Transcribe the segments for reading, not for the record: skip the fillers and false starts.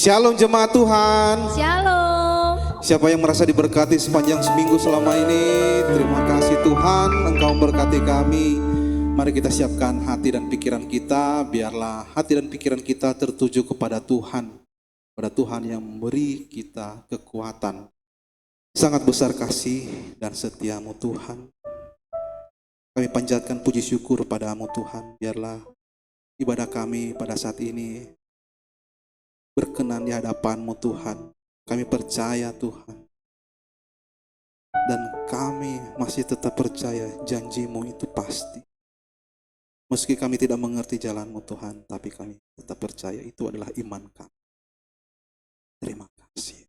Shalom jemaat Tuhan. Shalom. Siapa yang merasa diberkati sepanjang seminggu selama ini, terima kasih Tuhan, Engkau memberkati kami. Mari kita siapkan hati dan pikiran kita, biarlah hati dan pikiran kita tertuju kepada Tuhan. Pada Tuhan yang memberi kita kekuatan. Sangat besar kasih dan setiamu Tuhan. Kami panjatkan puji syukur padamu Tuhan. Biarlah ibadah kami pada saat ini berkenan di hadapan-Mu Tuhan. Kami percaya Tuhan. Dan kami masih tetap percaya janji-Mu itu pasti. Meski kami tidak mengerti jalan-Mu Tuhan, tapi kami tetap percaya itu adalah iman kami. Terima kasih.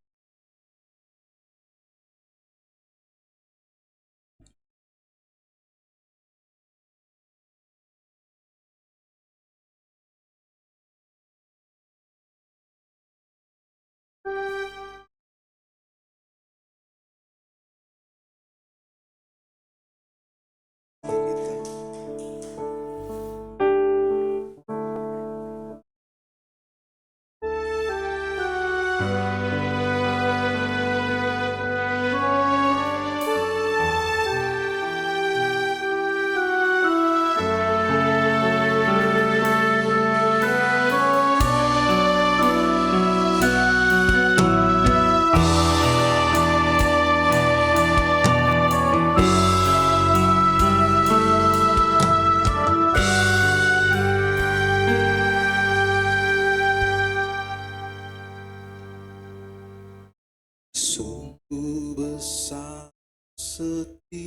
Sungguh besar setiamu,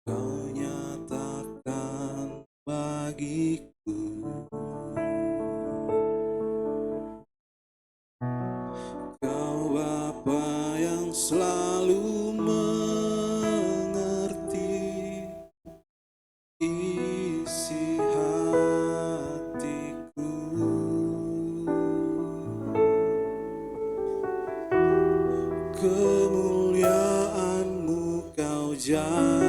Kau nyatakan bagiku. Kau Bapa yang selalu mengerti isi hatiku. Kemuliaan-Mu Kau janjikan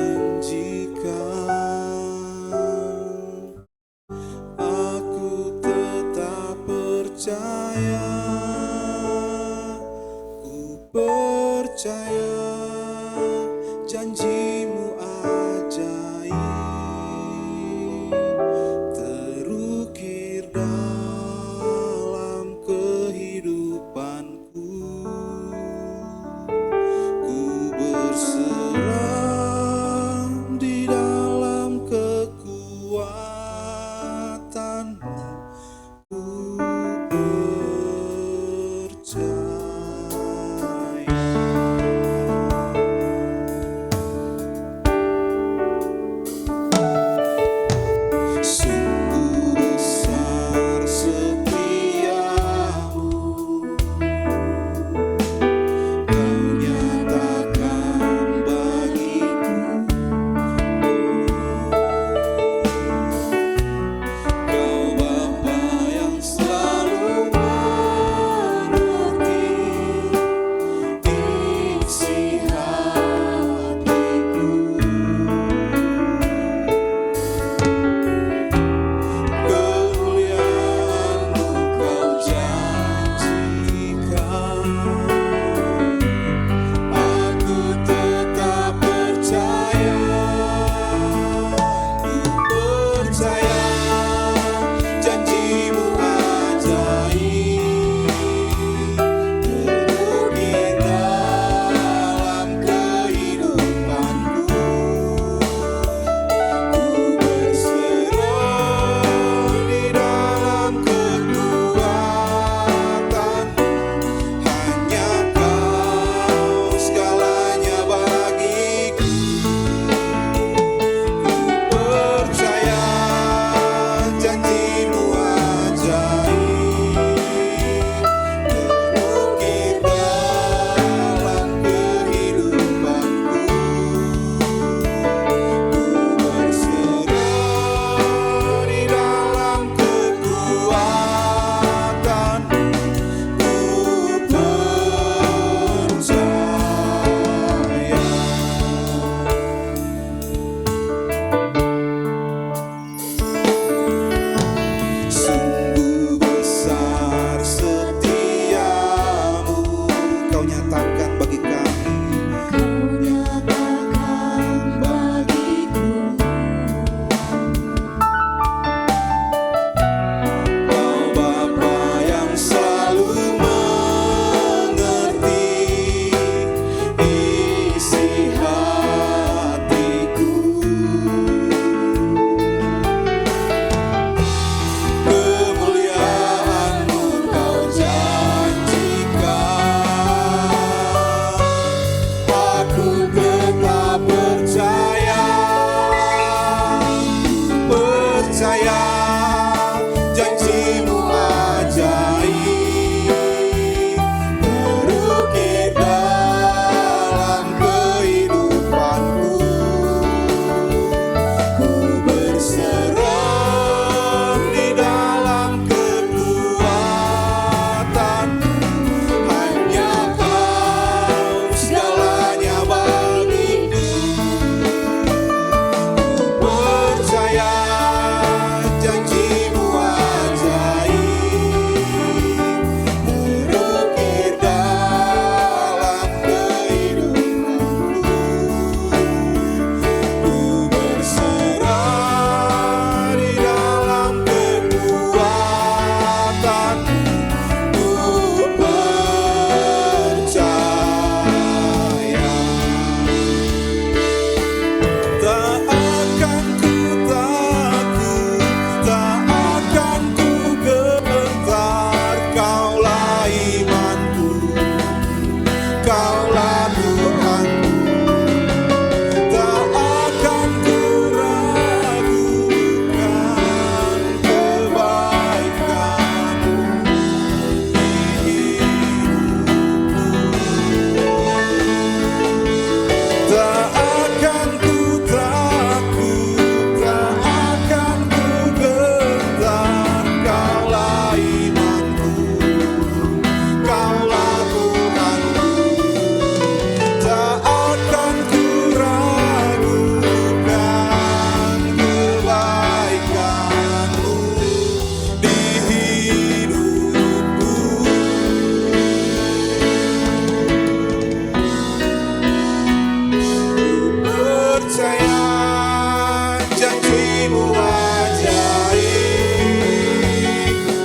janjimu ajaib,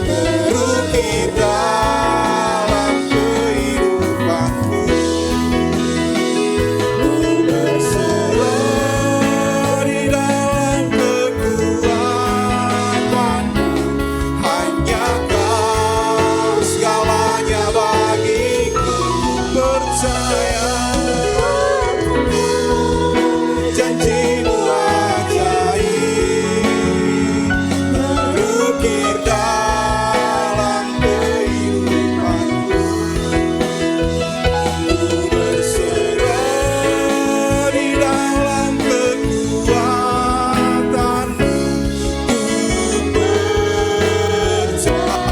terukir dalam kehidupanku. Ku berserah di dalam kekuatanmu, hanya Kau segalanya bagiku. Percaya janjimu ajaib, terukir dalam kehidupanku. Ku berserah di dalam kekuatanmu. Ku percaya.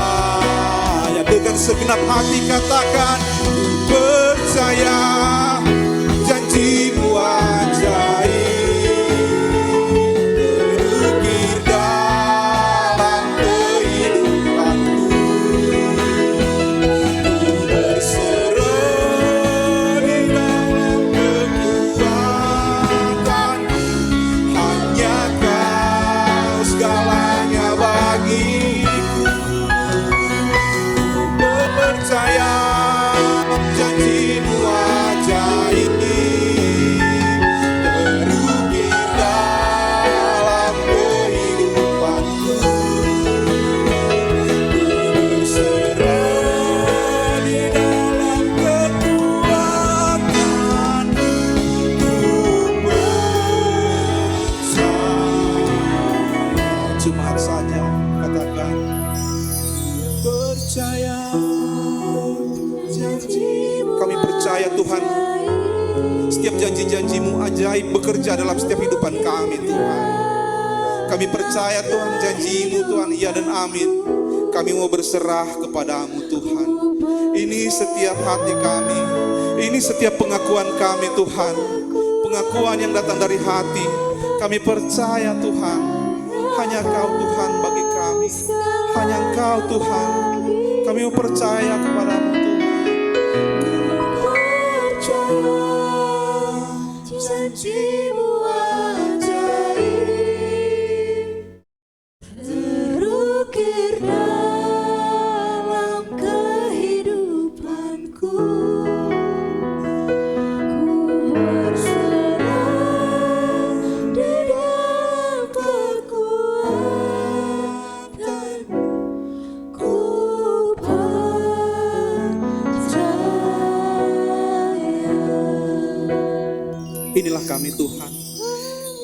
Dengan segenap hati katakan, ku percaya janjimu ajaib, terukir dalam kehidupanku. Ku berserah di dalam kekuatanmu, hanya Kau segalanya bagiku. Ku percaya janjimu ajaib, terukir dalam kehidupanku. Ku berserah di dalam kekuatanmu. Ku percaya. Cuma saja katakan, percaya janjimu. Kami percaya Tuhan, setiap janji-janjimu ajaib bekerja dalam setiap kehidupan kami Tuhan. Kami percaya Tuhan, janjimu Tuhan iya dan amin. Kami mau berserah kepadamu Tuhan. Ini setiap hati kami, ini setiap pengakuan kami Tuhan, pengakuan yang datang dari hati. Kami percaya Tuhan, hanya Kau Tuhan bagi kami, hanya Engkau Tuhan. Kami mau percaya kepadamu Tuhan. Janjimu ajaib, terukir dalam kehidupanku. Ku berserah di dalam kekuatanmu. Ku Inilah kami Tuhan,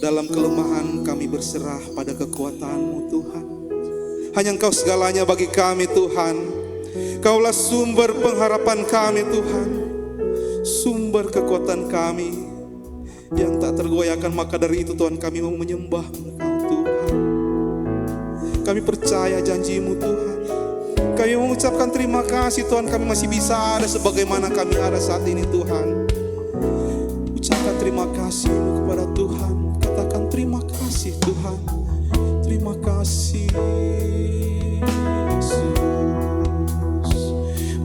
dalam kelemahan kami berserah pada kekuatan-Mu Tuhan. Hanya Engkau segalanya bagi kami Tuhan. Kaulah sumber pengharapan kami Tuhan, sumber kekuatan kami yang tak tergoyahkan. Maka dari itu Tuhan, kami mau menyembah Engkau Tuhan. Kami percaya janji-Mu Tuhan. Kami mengucapkan terima kasih Tuhan, kami masih bisa ada sebagaimana kami ada saat ini Tuhan. Ucapkan terima kasih-Mu kepada Tuhan. Katakan terima kasih Tuhan. Terima kasih Yesus.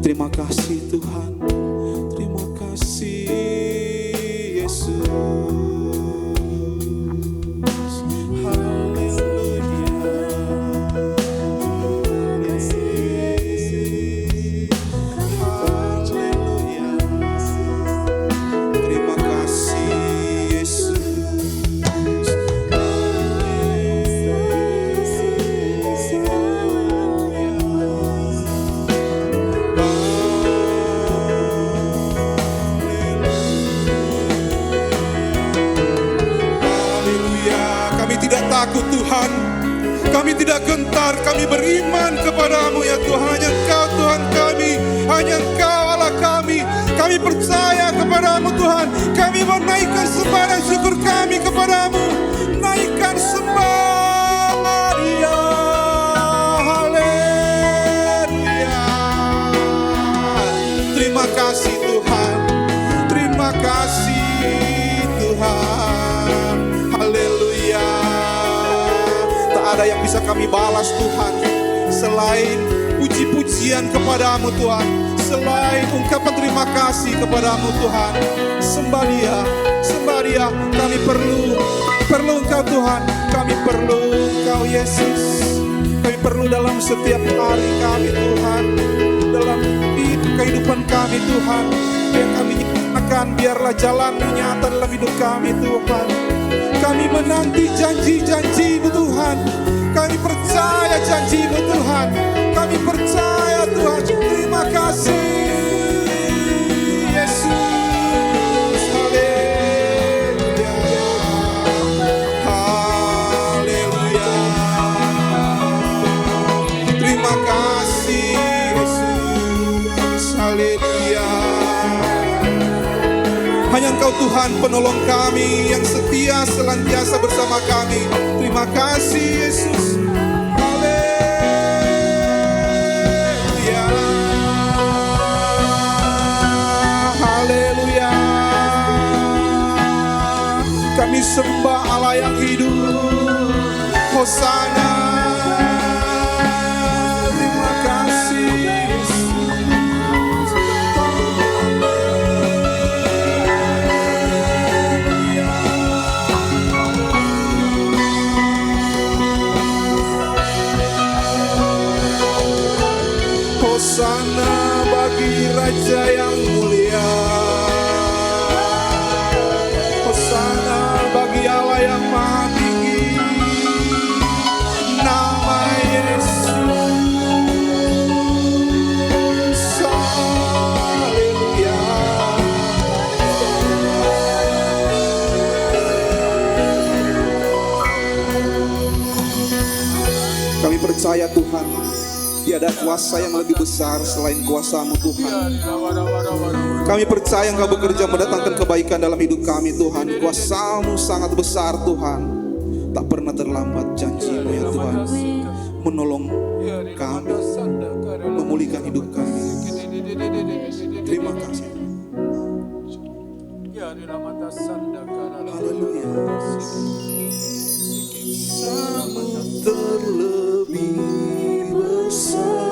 Terima kasih Tuhan. Terima kasih Yesus. Takut Tuhan, kami tidak gentar, kami beriman kepadamu ya Tuhan. Hanya Engkau Tuhan kami, hanya Engkau Allah kami. Kami percaya kepadamu Tuhan. Kami mau naikkan sembah dan syukur kami kepadamu. Naikkan sembah dia, haleluya. Terima kasih Tuhan, terima kasih Tuhan, haleluya. Ada yang bisa kami balas Tuhan selain puji-pujian kepadamu Tuhan, selain ungkapan terima kasih kepadamu Tuhan. Sembah dia, kami perlu Engkau Tuhan. Kami perlu Engkau Yesus. Kami perlu dalam setiap hari kami Tuhan, dalam kehidupan kami Tuhan. Yang kami nyatakan biarlah jalan-Mu nyata dalam hidup kami Tuhan. Kami menanti janji-janji-Mu Tuhan. Kami percaya janji-Mu Tuhan. Kami percaya Tuhan. Terima kasih Yesus. Hanya Engkau Tuhan penolong kami yang setia senantiasa bersama kami. Terima kasih Yesus. Haleluya. Haleluya. Kami sembah Allah yang hidup. Hosana. Terima kasih Yesus. Hosana bagi Raja yang mulia. Hosana bagi Allah yang maha tinggi. Nama Yesus. Haleluya. Kami percaya Tuhan, tiada kuasa yang lebih besar selain kuasa-Mu Tuhan. Kami percaya Engkau bekerja mendatangkan kebaikan dalam hidup kami Tuhan. Kuasa-Mu sangat besar Tuhan. Tak pernah terlambat janji-Mu ya Tuhan. Menolong kami, memulihkan hidup kami. Terima kasih. Haleluya. Sama terlebih besar.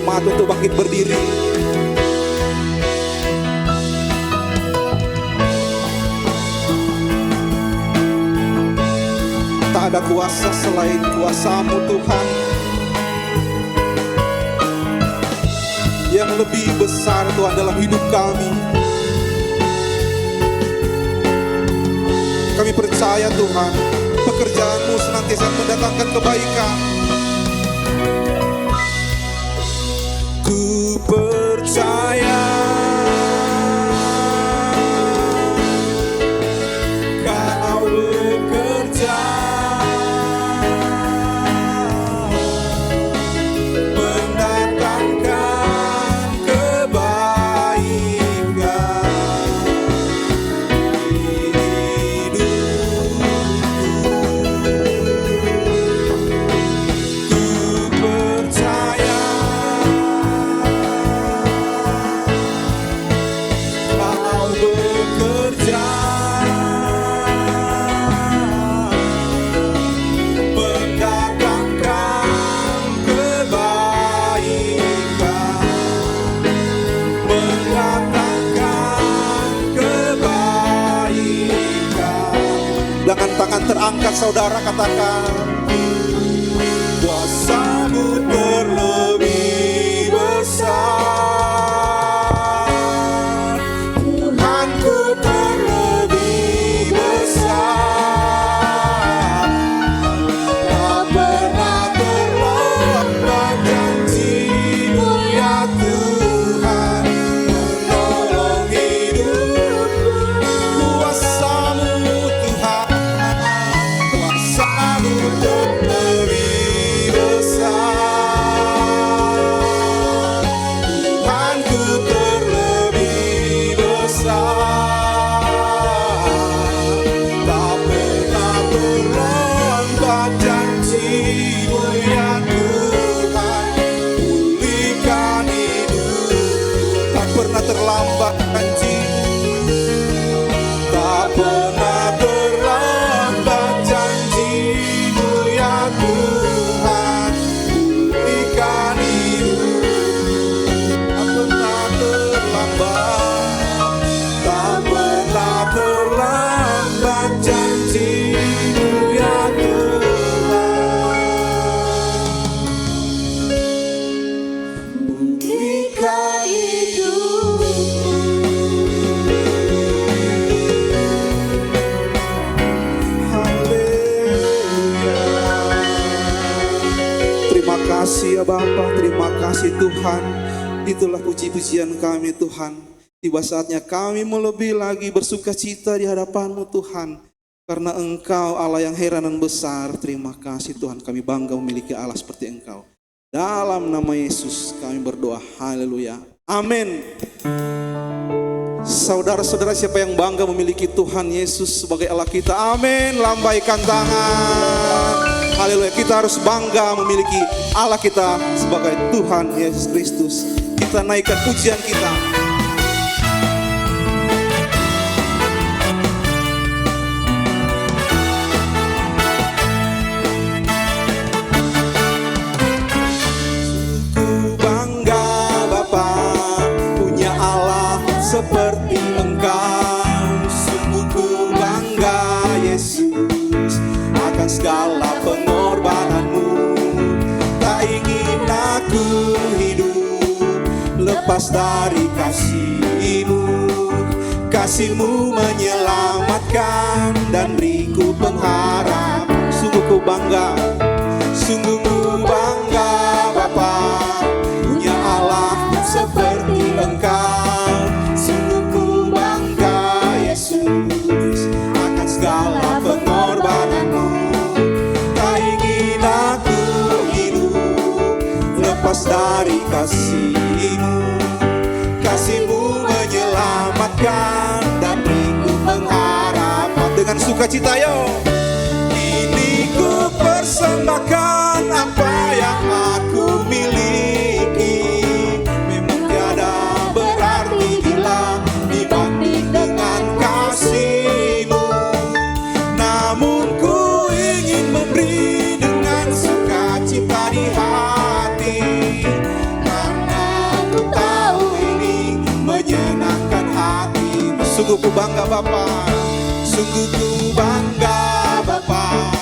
semangat untuk bangkit berdiri. Tak ada kuasa selain kuasa-Mu Tuhan. Yang lebih besar Tuhan dalam hidup kami. Kami percaya Tuhan, pekerjaan-Mu senantiasa mendatangkan kebaikan. Ku percaya Kau bekerja mendatangkan kebaikan di hidupku. Ku percaya Kau bekerja mendatangkan kebaikan. Dengan tangan terangkat saudara katakan, kuasa-Mu terlebih besar, Tuhanku terlebih besar. Tak pernah terlambat janji-Mu ya Tuhan, menolong hidupku. Kuasa-Mu Tuhan, kuasa-Mu terlebih besar, Tuhanku terlebih besar. Tak pernah terlambat janji-Mu ya Tuhan, pulihkan hidupku. Tak pernah terlambat janji-Mu, tak pernah terlambat janji-Mu ya Tuhan, pulihkan hidupku. Tak pernah terlambat, tak pernah terlambat janji-Mu ya Tuhan, pulihkan hidupku. Haleluya. Terima kasih ya Bapa, terima kasih Tuhan. Itulah puji-pujian kami Tuhan. Tiba saatnya kami mau lebih lagi bersuka cita di hadapan-Mu Tuhan. Karena Engkau Allah yang heran dan besar. Terima kasih Tuhan, kami bangga memiliki Allah seperti Engkau. Dalam nama Yesus kami berdoa, haleluya, amin. Saudara-saudara, siapa yang bangga memiliki Tuhan Yesus sebagai Allah kita? Amin. Lambaikan tangan. Haleluya. Kita harus bangga memiliki Allah kita sebagai Tuhan Yesus Kristus. Kita naikkan pujian kita. Ku bangga Bapa punya Allah seperti Engkau. Sungguh ku bangga Yesus akan segala pengorbanan-Mu. Tak ingin aku hidup lepas dari kasih-Mu. Kasih-Mu menyelamatkan dan beriku pengharapan. Sungguh ku bangga, sungguh ku bangga Bapa punya Allah seperti Engkau. Sungguh ku bangga Yesus akan segala pengorbanan-Mu. Tak ingin aku hidup lepas dari kasih-Mu. Kasih-Mu menyelamatkan dan beriku pengharapan. Dengan sukacita yo, ini ku persembahkan apa yang aku miliki. Memang tiada berarti bila dibanding dengan kasih-Mu. Namun ku ingin memberi dengan sukacita di hati. Karena Sungguh ku bangga Bapa, sungguh ku bangga Bapa,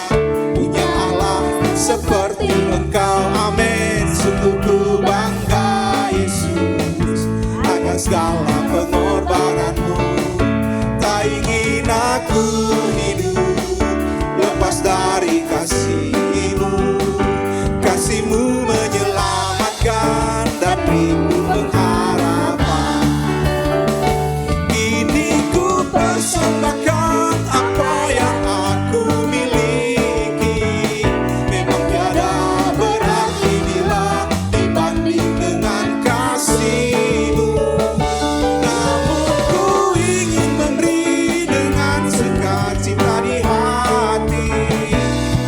punya Allah seperti Engkau. Amin. Sungguh ku bangga Yesus akan segala pengorbananmu. Tak ingin aku hidup lepas dari kasih-Mu. Kasih-Mu menyelamatkan dan beriku pengharapan. Kini ku persembahkan apa yang aku miliki. Memang tiada berarti bila dibanding dengan kasih-Mu. Namun ku ingin memberi dengan sukacita di hati,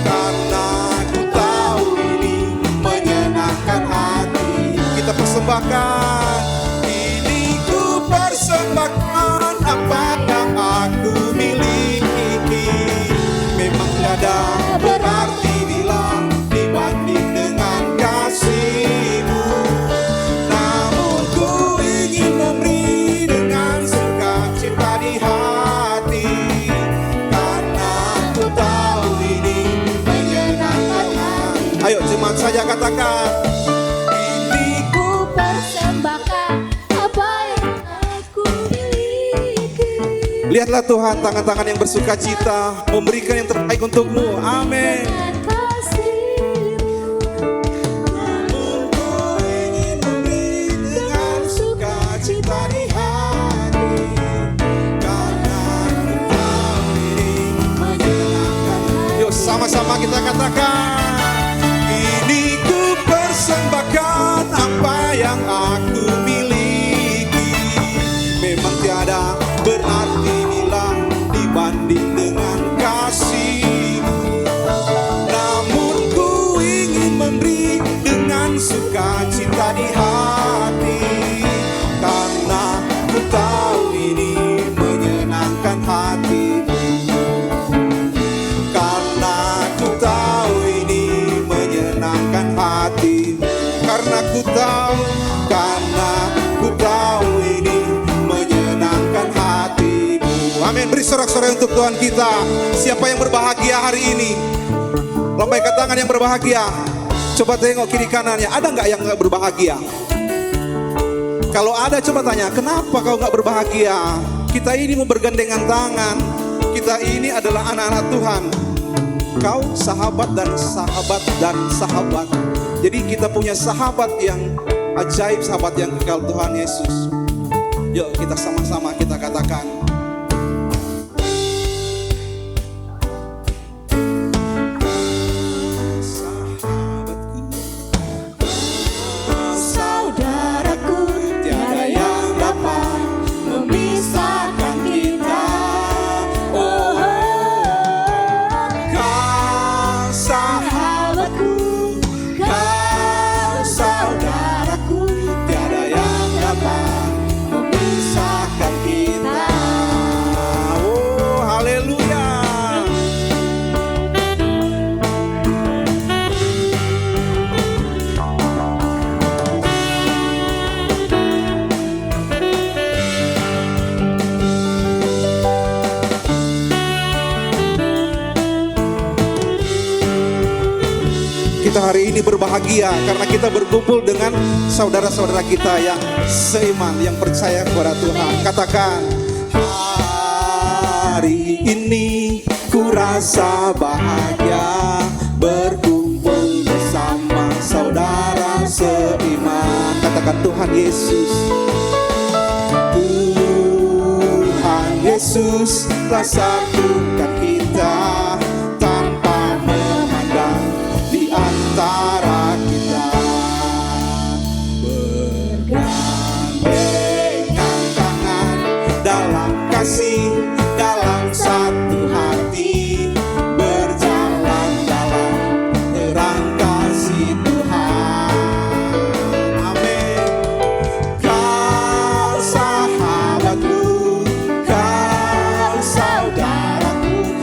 karena ku tahu ini menyenangkan hati. Kita persembahkan, ini ku persembahkan apa yang aku miliki. Memang tiada berarti bila dibanding dengan kasih-Mu. Namun ku ingin memberi dengan sukacita di hati, karena ku tahu ini menyenangkan hati. Ayo jemaat saja katakan, ini Ku persembahkan apa yang aku miliki. lihatlah Tuhan tangan-tangan yang bersukacita memberikan yang terbaik untukmu. Amin. Dengan kasih-Mu. Namun ku ingin memberi dengan sukacita di hati, karena ku tahu ini menyenangkan. Yuk sama-sama kita katakan, ini ku persembahkan apa yang aku miliki. Memang tiada berarti bila dibanding dengan kasih-Mu. Namun ku ingin memberi dengan sukacita di hati, karena ku tahu ini menyenangkan hati-Mu. Karena ku tahu ini menyenangkan hati-Mu. Karena ku tahu ini menyenangkan hati-Mu. Amin. Beri sorak-sorai untuk Tuhan kita. Siapa yang berbahagia hari ini? Lambaikan tangan yang berbahagia. Coba tengok kiri kanannya, ada nggak yang nggak berbahagia? Kalau ada coba tanya, kenapa kau nggak berbahagia? Kita ini mau bergandengan tangan. Kita ini adalah anak-anak Tuhan. Kau sahabat dan sahabat dan sahabat. Jadi kita punya sahabat yang ajaib, sahabat yang kekal, Tuhan Yesus. Yuk kita sama-sama kita katakan, sahabatku, Saudaraku, tiada yang dapat memisahkan kita. oh, kau Sahabatku, kau saudaraku, tiada yang dapat memisahkan kita. Oh, haleluya. Kita hari ini berbahagia karena kita berkumpul dengan saudara-saudara kita yang seiman, yang percaya kepada Tuhan. Katakan, hari ini ku rasa bahagia berkumpul bersama saudara seiman. Katakan, Tuhan Yesus. Tuhan Yesus telah satukan kita tanpa memandang di antara kita. Bergandengan tangan dalam kasih, dalam satu hati, berjalan dalam terang kasih Tuhan. Amin. Kau sahabatku, kau saudaraku,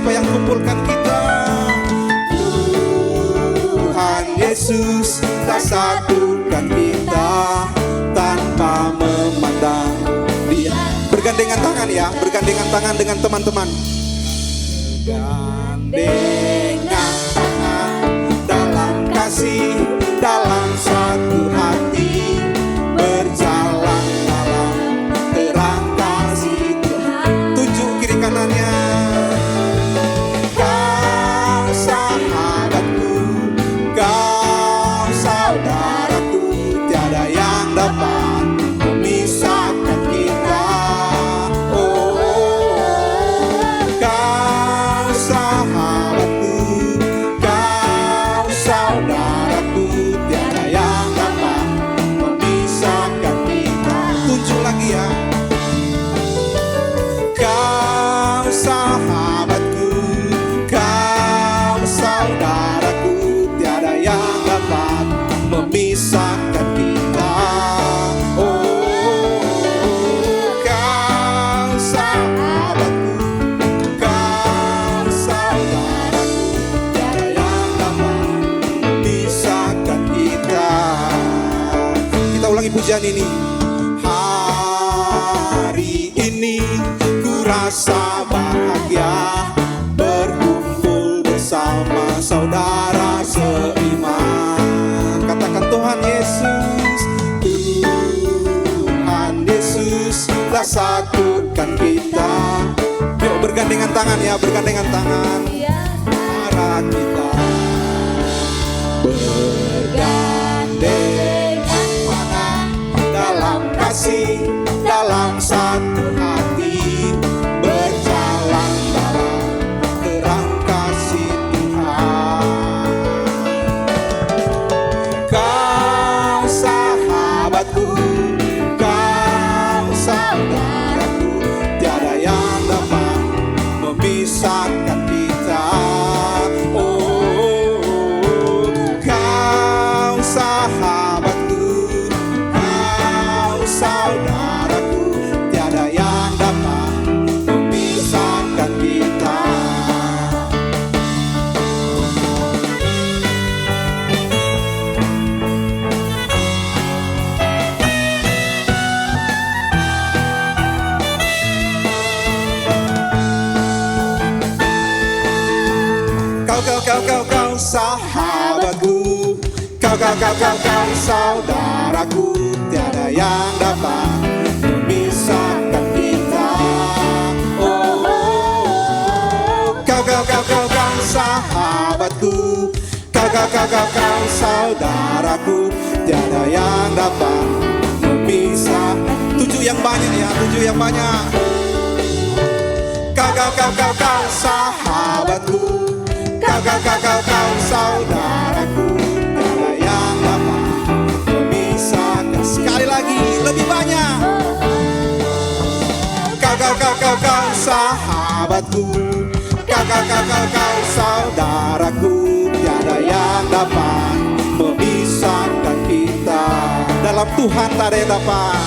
siapa yang kumpulkan kita? Tuhan Yesus telah satukan kita tanpa memandang dia. Bergandengan tangan ya, bergandengan tangan dengan teman-teman. Bergandengan tangan dalam kasih, dalam satu hati, berjalan dalam terang kasih Tuhan. Tunjuk kiri kanannya. Kau sahabatku, kau saudaraku, tiada yang dapat memisahkan kita. Oh, kau sahabatku, kau saudaraku, tiada yang dapat memisahkan kita. Tunjuk lagi ya. Kau sahabatku, kau saudaraku, tiada yang dapat memisahkan kita. Oh, kau sahabatku, kau saudaraku, tiada yang dapat memisahkan kita. Kita ulangi pujian ini. Hari ini ku rasa bahagia berkumpul bersama saudara seiman. Katakan Tuhan Yesus, Tuhan Yesus telah satukan kita. Yuk bergandengan tangan ya, bergandengan tangan. Arah kita bergandengan tangan dalam kasih, dalam satu hati, berjalan dalam terang kasih Tuhan. Kau sahabatku, kau saudaraku, tiada yang dapat memisahkan kita. Oh, kau sahabatku, kau saudaraku, tiada yang dapat memisahkan kita. Kau sahabatku, kau saudaraku, tiada yang dapat memisahkan kita. Oh, kau sahabatku, kau saudaraku, tiada yang dapat memisahkan. Tujuh yang banyak ya, tujuh yang banyak. Kau sahabatku, kau saudaraku, tiada yang dapat memisahkan. Sekali lagi, lebih banyak. Kau sahabatku, kau saudaraku, tiada yang dapat memisahkan kita. Dalam Tuhan tak ada yang dapat,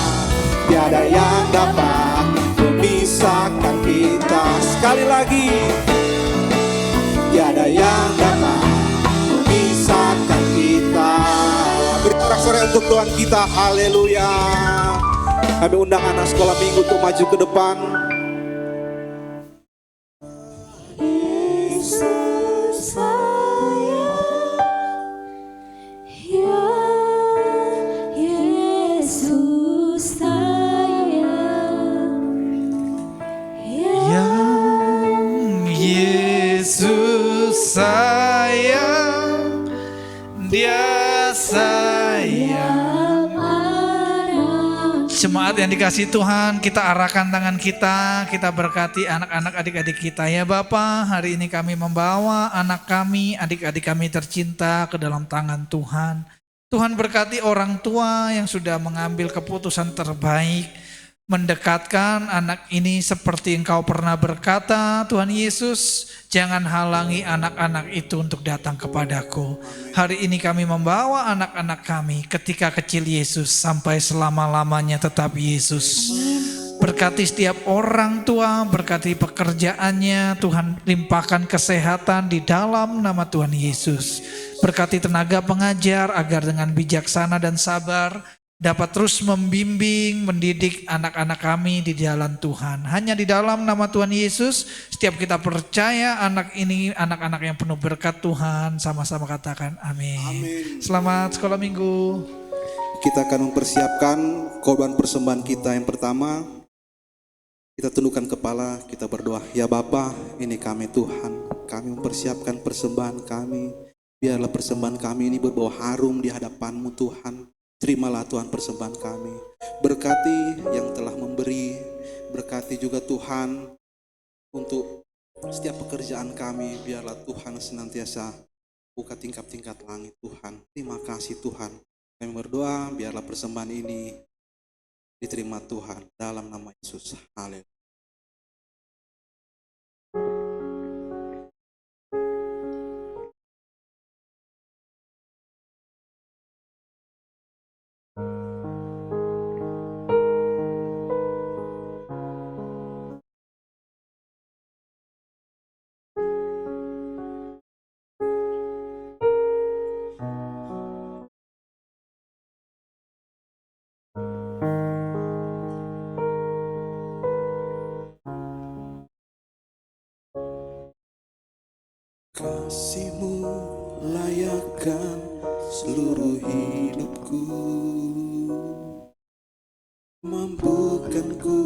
tiada yang dapat memisahkan kita. Sekali lagi, tiada yang dapat memisahkan kita. Beri sorak-sorai untuk Tuhan kita, haleluya. Kami undang anak sekolah minggu untuk maju ke depan. Yesus sayang, ya Yesus sayang, ya Yesus sayang, Dia sayang. Jemaat yang dikasihi Tuhan, kita arahkan tangan kita berkati anak-anak adik-adik kita ya Bapa. Hari ini kami membawa anak kami, adik-adik kami tercinta ke dalam tangan Tuhan. Tuhan berkati orang tua yang sudah mengambil keputusan terbaik, mendekatkan anak ini seperti Engkau pernah berkata, Tuhan Yesus, jangan halangi anak-anak itu untuk datang kepadaku. Hari ini kami membawa anak-anak kami ketika kecil Yesus sampai selama-lamanya tetap Yesus. Berkati setiap orang tua, berkati pekerjaannya, Tuhan limpahkan kesehatan di dalam nama Tuhan Yesus. Berkati tenaga pengajar agar dengan bijaksana dan sabar dapat terus membimbing, mendidik anak-anak kami di jalan Tuhan. Hanya di dalam nama Tuhan Yesus, setiap kita percaya anak ini anak-anak yang penuh berkat Tuhan, sama-sama katakan amin. Amin. Selamat sekolah minggu. Kita akan mempersiapkan korban persembahan kita yang pertama. Kita tundukkan kepala, kita berdoa. Ya Bapa, ini kami Tuhan. Kami mempersiapkan persembahan kami. Biarlah persembahan kami ini berbau harum di hadapan-Mu Tuhan. Terimalah Tuhan persembahan kami. Berkati yang telah memberi. Berkati juga Tuhan untuk setiap pekerjaan kami. Biarlah Tuhan senantiasa buka tingkap-tingkat langit Tuhan. Terima kasih Tuhan. Kami berdoa biarlah persembahan ini diterima Tuhan dalam nama Yesus. Haleluya. Kasih-Mu layakkan seluruh hidupku, mampukan ku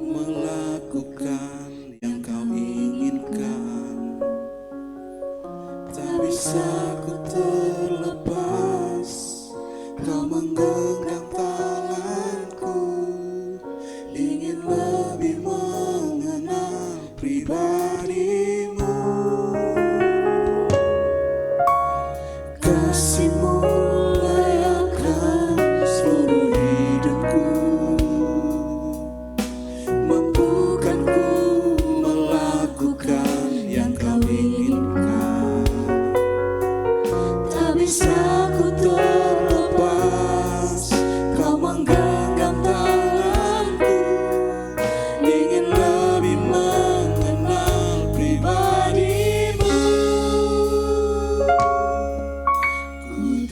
melakukan yang Kau inginkan. Tak bisa ku terlepas, Kau menggenggam tanganku, ingin lebih mengenal pribadi-Mu. Kasih-Mu layakkan seluruh hidupku, mampukan ku melakukan yang Kau inginkan. Tak bisa ku terlepas, Kau menggenggam tanganku, ingin lebih mengenal pribadi-Mu.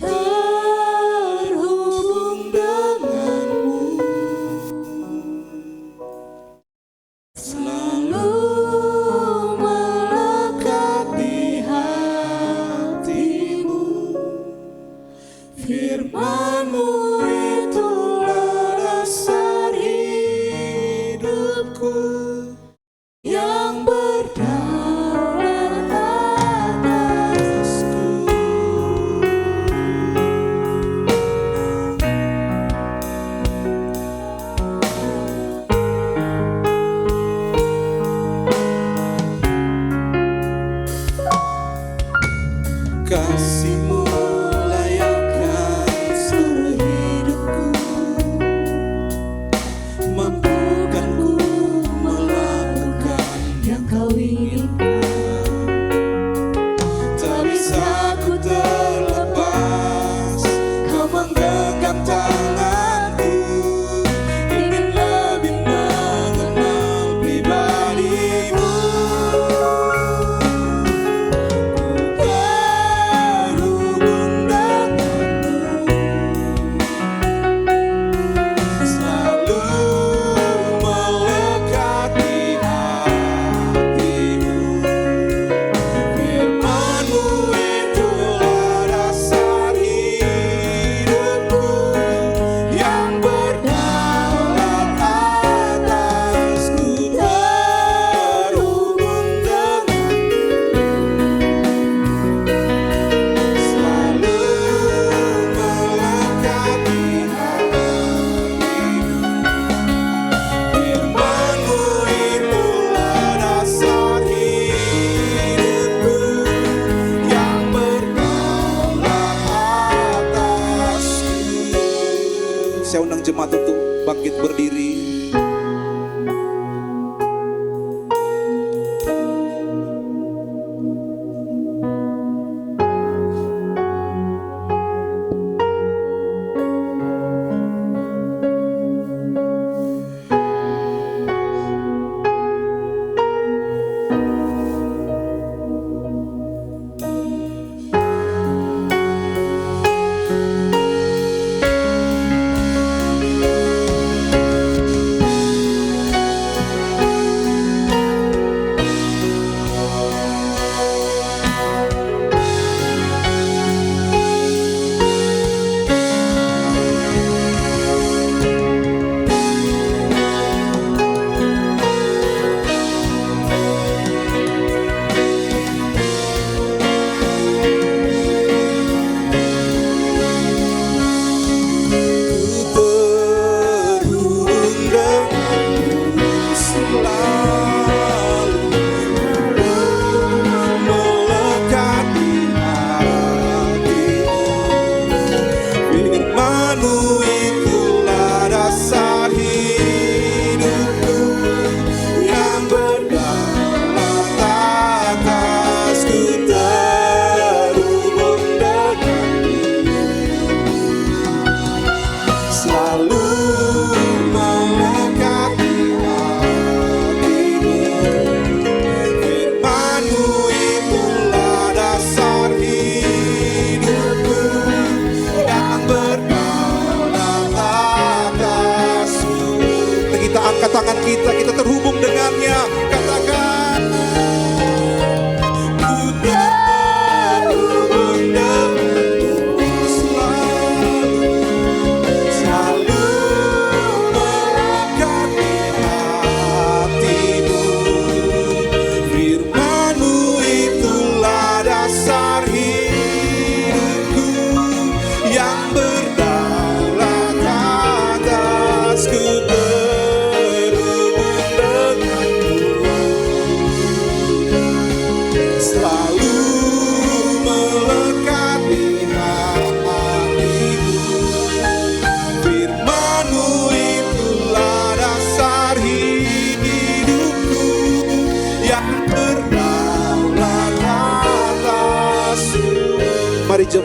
Terhubung denganmu, selalu melekat di hatimu. Firman-Mu itulah dasar hidupku, yang berdaulat atasku. Kasih-Mu layakkan seluruh hidupku, mampukan ku melakukan yang Kau inginkan. Tak bisa ku terlepas, Kau menggenggam tanganku, ingin lebih mengenal pribadi-Mu. Terhubung denganmu, selalu melekat di hatimu. Firman-Mu itulah dasar hidupku, yang berdaulat atasku. Terhubung denganmu, selalu melekat di hatimu. Firman-Mu itulah dasar hidupku, yang berdaulat atasku. Saya undang jemaat untuk bangkit berdiri.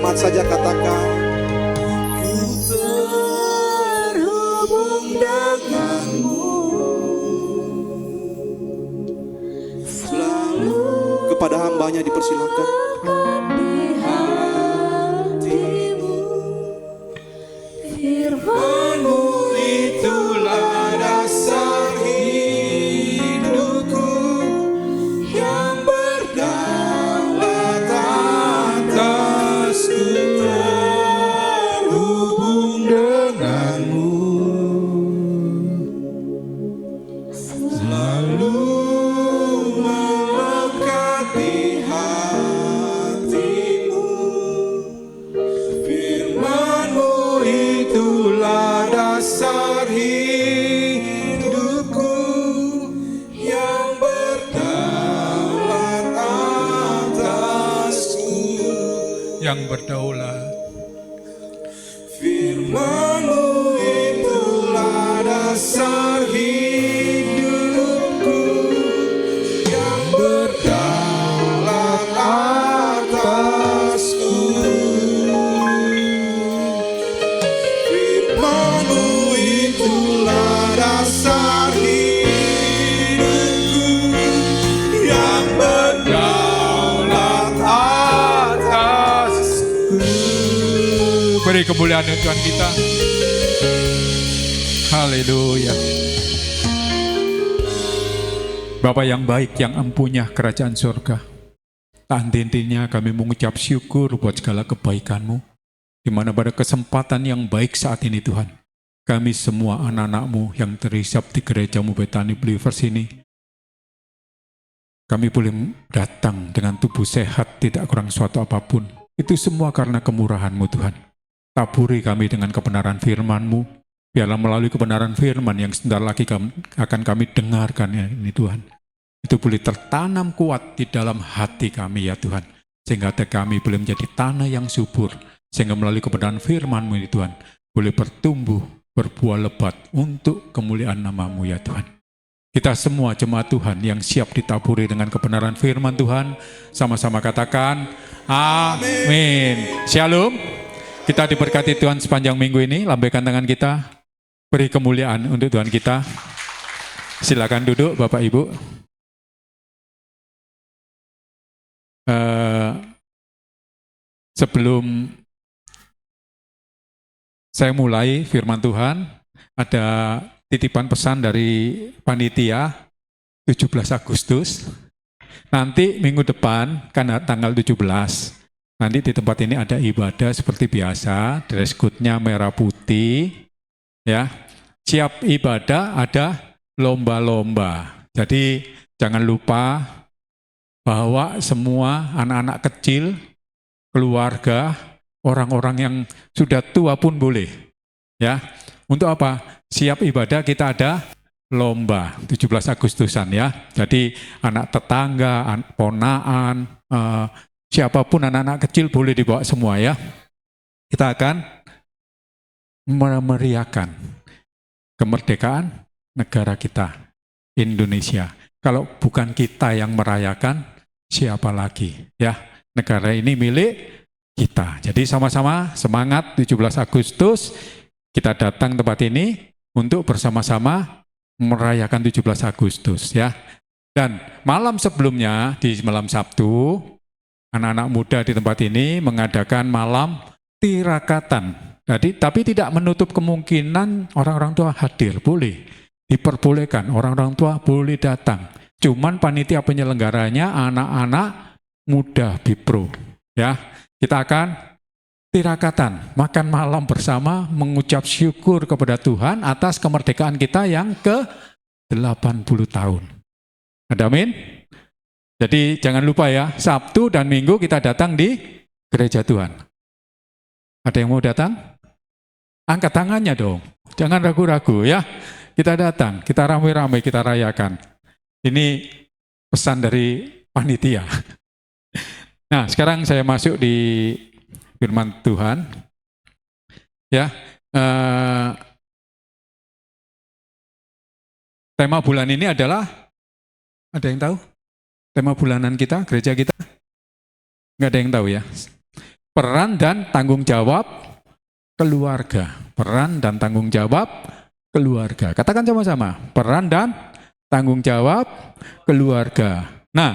semangat saja katakan. Terhubung denganmu selalu Kepada hambanya dipersilakan. di hatimu. Firman-Mu Itulah dasar hidupku yang berdaulat atasku, terhubung denganmu selalu melekat di hatimu. Firman-Mu itulah dasar hidupku yang berdaulat atasku. Yang berdaulat. Firman-Mu itulah dasar hidupku yang berdaulat atasku. Firman-Mu itulah dasar hidupku yang berdaulat atasku. Beri kemuliaan untuk Tuhan kita. Haleluya. Bapa yang baik, yang empunya kerajaan surga, tak henti-hentinya kami mengucap syukur buat segala kebaikan-Mu, di mana pada kesempatan yang baik saat ini Tuhan, kami semua anak-anak-Mu yang terhisap di gereja-Mu Bethany Believers ini, kami boleh datang dengan tubuh sehat, tidak kurang suatu apapun. Itu semua karena kemurahan-Mu Tuhan. Taburi kami dengan kebenaran firman-Mu. Biarlah melalui kebenaran firman yang sebentar lagi akan kami dengarkan ya ini Tuhan. Itu boleh tertanam kuat di dalam hati kami ya Tuhan. Sehingga hati kami boleh menjadi tanah yang subur. Sehingga melalui kebenaran firman-Mu ini Tuhan, boleh bertumbuh, berbuah lebat untuk kemuliaan nama-Mu ya Tuhan. Kita semua jemaat Tuhan yang siap ditaburi dengan kebenaran firman Tuhan, sama-sama katakan, amin. Shalom. Kita diberkati Tuhan sepanjang minggu ini. Lambaikan tangan kita, beri kemuliaan untuk Tuhan kita. Silakan duduk Bapak Ibu. Sebelum saya mulai firman Tuhan, ada titipan pesan dari panitia 17 Agustus. Nanti minggu depan, kan tanggal 17, nanti di tempat ini ada ibadah seperti biasa, dress code-nya merah putih, ya. Siap ibadah, ada lomba-lomba. Jadi jangan lupa bawa semua anak-anak kecil, keluarga, orang-orang yang sudah tua pun boleh. Ya. Untuk apa? Siap ibadah kita ada lomba 17 Agustusan ya. Jadi anak tetangga, ponaan, siapapun anak-anak kecil boleh dibawa semua ya. Kita akan memeriahkan kemerdekaan negara kita, Indonesia. Kalau bukan kita yang merayakan, siapa lagi? Ya, negara ini milik kita. Jadi sama-sama semangat 17 Agustus, kita datang tempat ini untuk bersama-sama merayakan 17 Agustus ya. Dan malam sebelumnya, di malam Sabtu, anak-anak muda di tempat ini mengadakan malam tirakatan. Jadi, tapi tidak menutup kemungkinan orang-orang tua hadir, boleh. Diperbolehkan, orang-orang tua boleh datang. Cuman panitia penyelenggaranya anak-anak muda Bipro. Ya, kita akan tirakatan, makan malam bersama, mengucap syukur kepada Tuhan atas kemerdekaan kita yang ke-80 tahun. Amin. Jadi jangan lupa ya, Sabtu dan Minggu kita datang di gereja Tuhan. Ada yang mau datang? Angkat tangannya dong, jangan ragu-ragu ya. Kita datang, kita ramai-ramai, kita rayakan. Ini pesan dari panitia. Nah, sekarang saya masuk di firman Tuhan. Ya, tema bulan ini adalah, ada yang tahu? Tema bulanan kita, gereja kita? Nggak ada yang tahu ya. Peran dan tanggung jawab keluarga. Peran dan tanggung jawab keluarga. Katakan sama-sama. Peran dan tanggung jawab keluarga. Nah,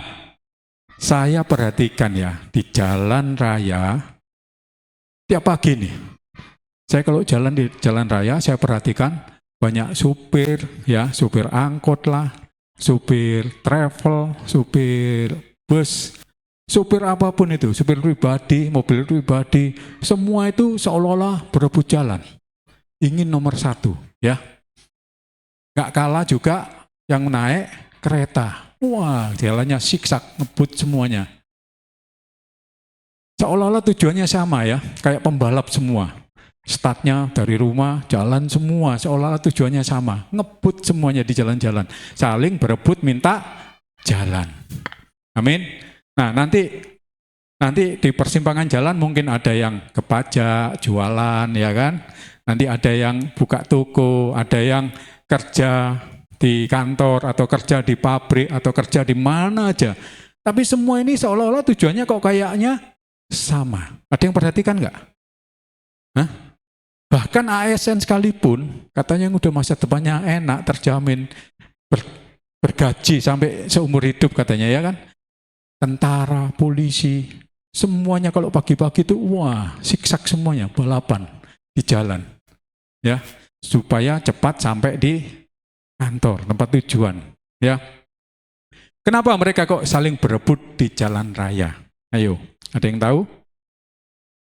saya perhatikan ya, di jalan raya, tiap pagi nih, saya kalau jalan di jalan raya, saya perhatikan banyak supir, ya, supir angkot lah, supir travel, supir bus, supir apapun itu, supir pribadi, mobil pribadi, semua itu seolah-olah berebut jalan. Ingin nomor satu, ya. Gak kalah juga yang naik kereta. Wah, jalannya siksak, ngebut semuanya. Seolah-olah tujuannya sama ya, kayak pembalap semua. Startnya dari rumah, jalan semua, seolah-olah tujuannya sama. Ngebut semuanya di jalan-jalan. Saling berebut minta jalan. Amin. Nah, nanti di persimpangan jalan mungkin ada yang ke pajak, jualan, ya kan. Nanti ada yang buka toko, ada yang kerja di kantor, atau kerja di pabrik, atau kerja di mana aja. Tapi semua ini seolah-olah tujuannya kok kayaknya sama. Ada yang perhatikan nggak? Hah? Bahkan ASN sekalipun, katanya yang udah masa depannya enak, terjamin, bergaji sampai seumur hidup katanya, ya kan? Tentara, polisi, semuanya kalau pagi-pagi itu, wah, siksak semuanya, balapan di jalan. Ya, supaya cepat sampai di kantor, tempat tujuan. Ya. Kenapa mereka kok saling berebut di jalan raya? Ayo, ada yang tahu?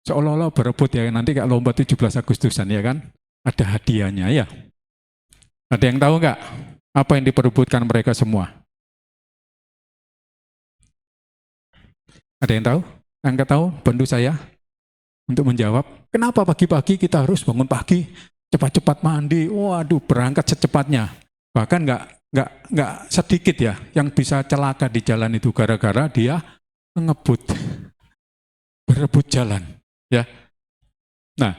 Seolah-olah berebut ya, nanti kayak lomba 17 Agustusan ya kan, ada hadiahnya ya. Ada yang tahu nggak apa yang diperebutkan mereka semua? Ada yang tahu? Angkat tahu, bantu saya untuk menjawab. Kenapa pagi-pagi kita harus bangun pagi, cepat-cepat mandi, waduh berangkat secepatnya. Bahkan nggak sedikit ya yang bisa celaka di jalan itu gara-gara dia ngebut, berebut jalan. Ya, nah,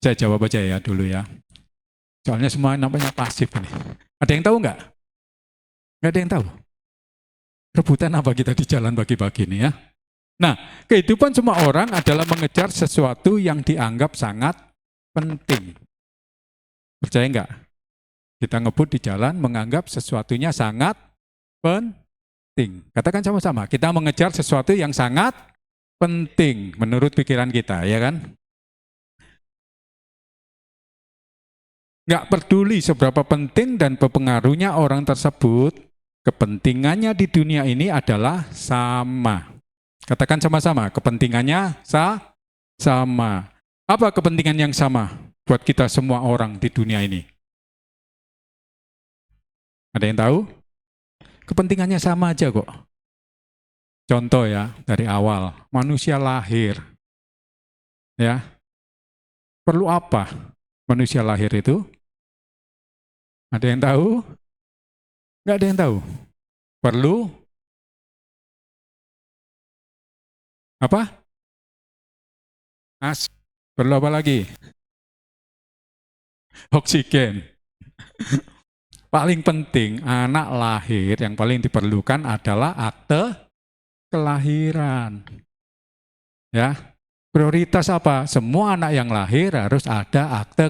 saya jawab aja ya dulu ya. Soalnya semua namanya pasif ini. Ada yang tahu nggak? Nggak ada yang tahu. Rebutan apa kita di jalan pagi-pagi ini ya? Nah, kehidupan semua orang adalah mengejar sesuatu yang dianggap sangat penting. Percaya nggak? Kita ngebut di jalan menganggap sesuatunya sangat penting. Katakan sama-sama, kita mengejar sesuatu yang sangat penting menurut pikiran kita, ya kan? Nggak peduli seberapa penting dan berpengaruhnya orang tersebut, kepentingannya di dunia ini adalah sama. Katakan sama-sama, kepentingannya sama. Apa kepentingan yang sama buat kita semua orang di dunia ini? Ada yang tahu? Kepentingannya sama aja kok. Contoh ya, dari awal, manusia lahir. Ya. Perlu apa manusia lahir itu? Ada yang tahu? Nggak ada yang tahu. Perlu apa? Perlu apa lagi? Oksigen. Paling penting, anak lahir yang paling diperlukan adalah akte kelahiran. Ya. Prioritas apa? Semua anak yang lahir harus ada akte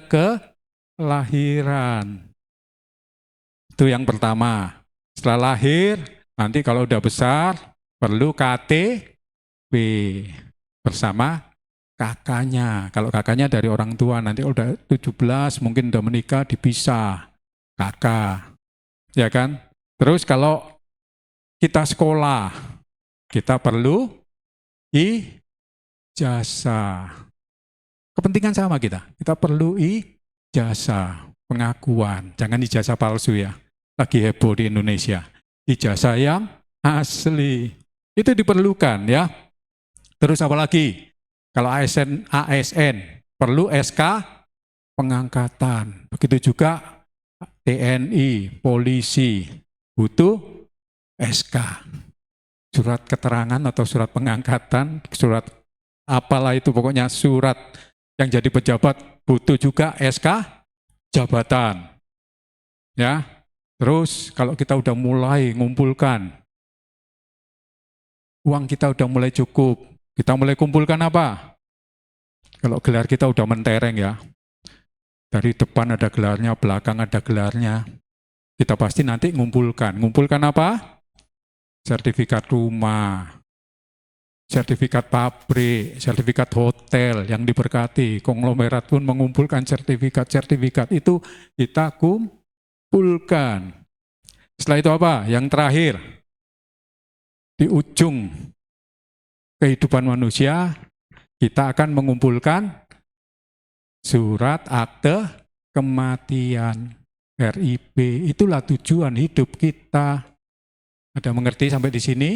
kelahiran. Itu yang pertama. Setelah lahir, nanti kalau udah besar, perlu KTP bersama kakaknya. Kalau kakaknya dari orang tua, nanti udah 17, mungkin udah menikah, dipisah. Kakak. Ya kan? Terus kalau kita sekolah, kita perlu ijazah. Kepentingan sama kita. Kita perlu ijazah, pengakuan. Jangan ijazah palsu ya. Lagi heboh di Indonesia. Ijazah yang asli. Itu diperlukan ya. Terus apa lagi? Kalau ASN perlu SK pengangkatan. Begitu juga TNI, polisi, butuh SK. Surat keterangan atau surat pengangkatan, surat apalah itu, pokoknya surat yang jadi pejabat butuh juga SK jabatan. Ya. Terus kalau kita udah mulai ngumpulkan, uang kita udah mulai cukup, kita mulai kumpulkan apa? Kalau gelar kita udah mentereng ya, dari depan ada gelarnya, belakang ada gelarnya, kita pasti nanti ngumpulkan. Ngumpulkan apa? Sertifikat rumah, sertifikat pabrik, sertifikat hotel yang diberkati. Konglomerat pun mengumpulkan sertifikat-sertifikat itu kita kumpulkan. Setelah itu apa? Yang terakhir, di ujung kehidupan manusia, kita akan mengumpulkan surat akte kematian, RIP. Itulah tujuan hidup kita. Ada mengerti sampai di sini?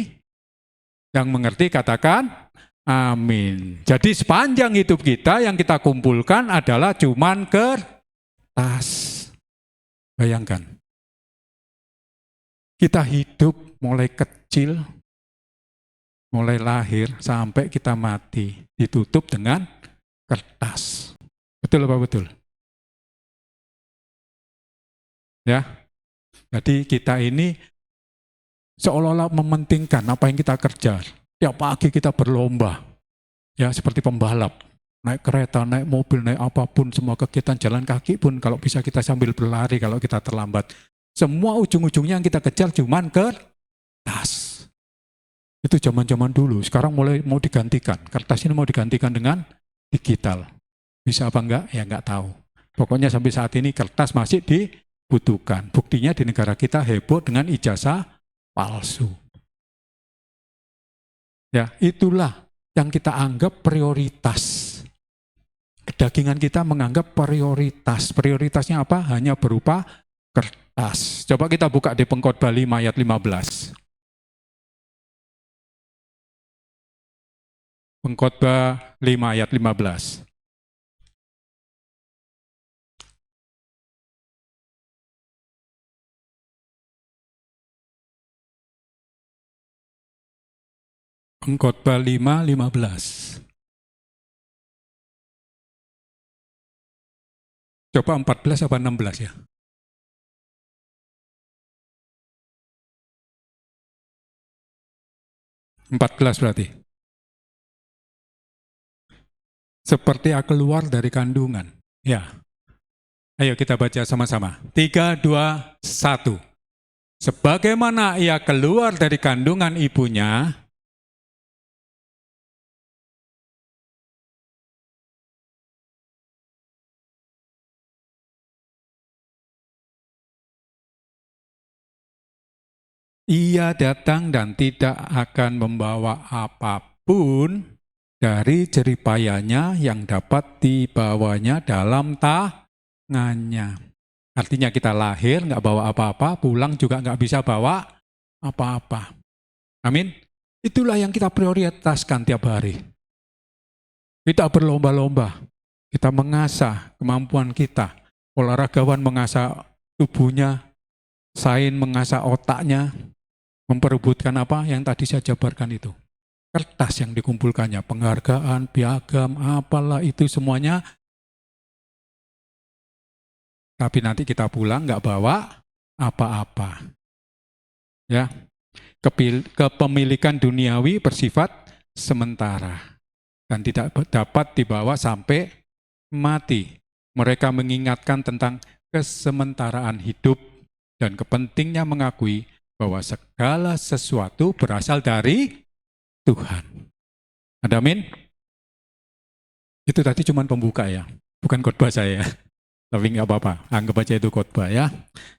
Yang mengerti katakan amin. Jadi sepanjang hidup kita yang kita kumpulkan adalah cuman kertas. Bayangkan. Kita hidup mulai kecil, mulai lahir sampai kita mati, ditutup dengan kertas. Betul apa betul? Ya. Jadi kita ini seolah-olah mementingkan apa yang kita kerja. Tiap pagi kita berlomba. Ya, seperti pembalap. Naik kereta, naik mobil, naik apapun, semua kegiatan jalan kaki pun kalau bisa kita sambil berlari kalau kita terlambat. Semua ujung-ujungnya yang kita kejar cuman kertas. Itu zaman-zaman dulu. Sekarang mulai mau digantikan. Kertas ini mau digantikan dengan digital. Bisa apa enggak? Ya enggak tahu. Pokoknya sampai saat ini kertas masih dibutuhkan. Buktinya di negara kita heboh dengan ijazah palsu. Ya, itulah yang kita anggap prioritas. Kedagingan kita menganggap prioritas. Prioritasnya apa? Hanya berupa kertas. Coba kita buka di Pengkhotbah 5 ayat 15. Pengkhotbah 5 ayat 15. Pengkhotbah 5:15. Coba 14 apa 16 ya? 14 berarti. Seperti keluar dari kandungan. Ya. Ayo kita baca sama-sama. 3, 2, 1. Sebagaimana ia keluar dari kandungan ibunya, ia datang dan tidak akan membawa apapun dari jeripayanya yang dapat dibawanya dalam tangannya. Artinya kita lahir nggak bawa apa-apa, pulang juga nggak bisa bawa apa-apa. Amin. Itulah yang kita prioritaskan tiap hari. Kita berlomba-lomba, kita mengasah kemampuan kita. Olahragawan mengasah tubuhnya, sains mengasah otaknya, memperebutkan apa yang tadi saya jabarkan itu. Kertas yang dikumpulkannya, penghargaan, piagam, apalah itu semuanya. Tapi nanti kita pulang nggak bawa apa-apa. Ya, kepemilikan duniawi bersifat sementara dan tidak dapat dibawa sampai mati. Mereka mengingatkan tentang kesementaraan hidup dan kepentingnya mengakui bahwa segala sesuatu berasal dari Tuhan. Ada amin? Itu tadi cuma pembuka ya, bukan khotbah saya. Tapi nggak apa-apa, anggap aja itu khotbah ya.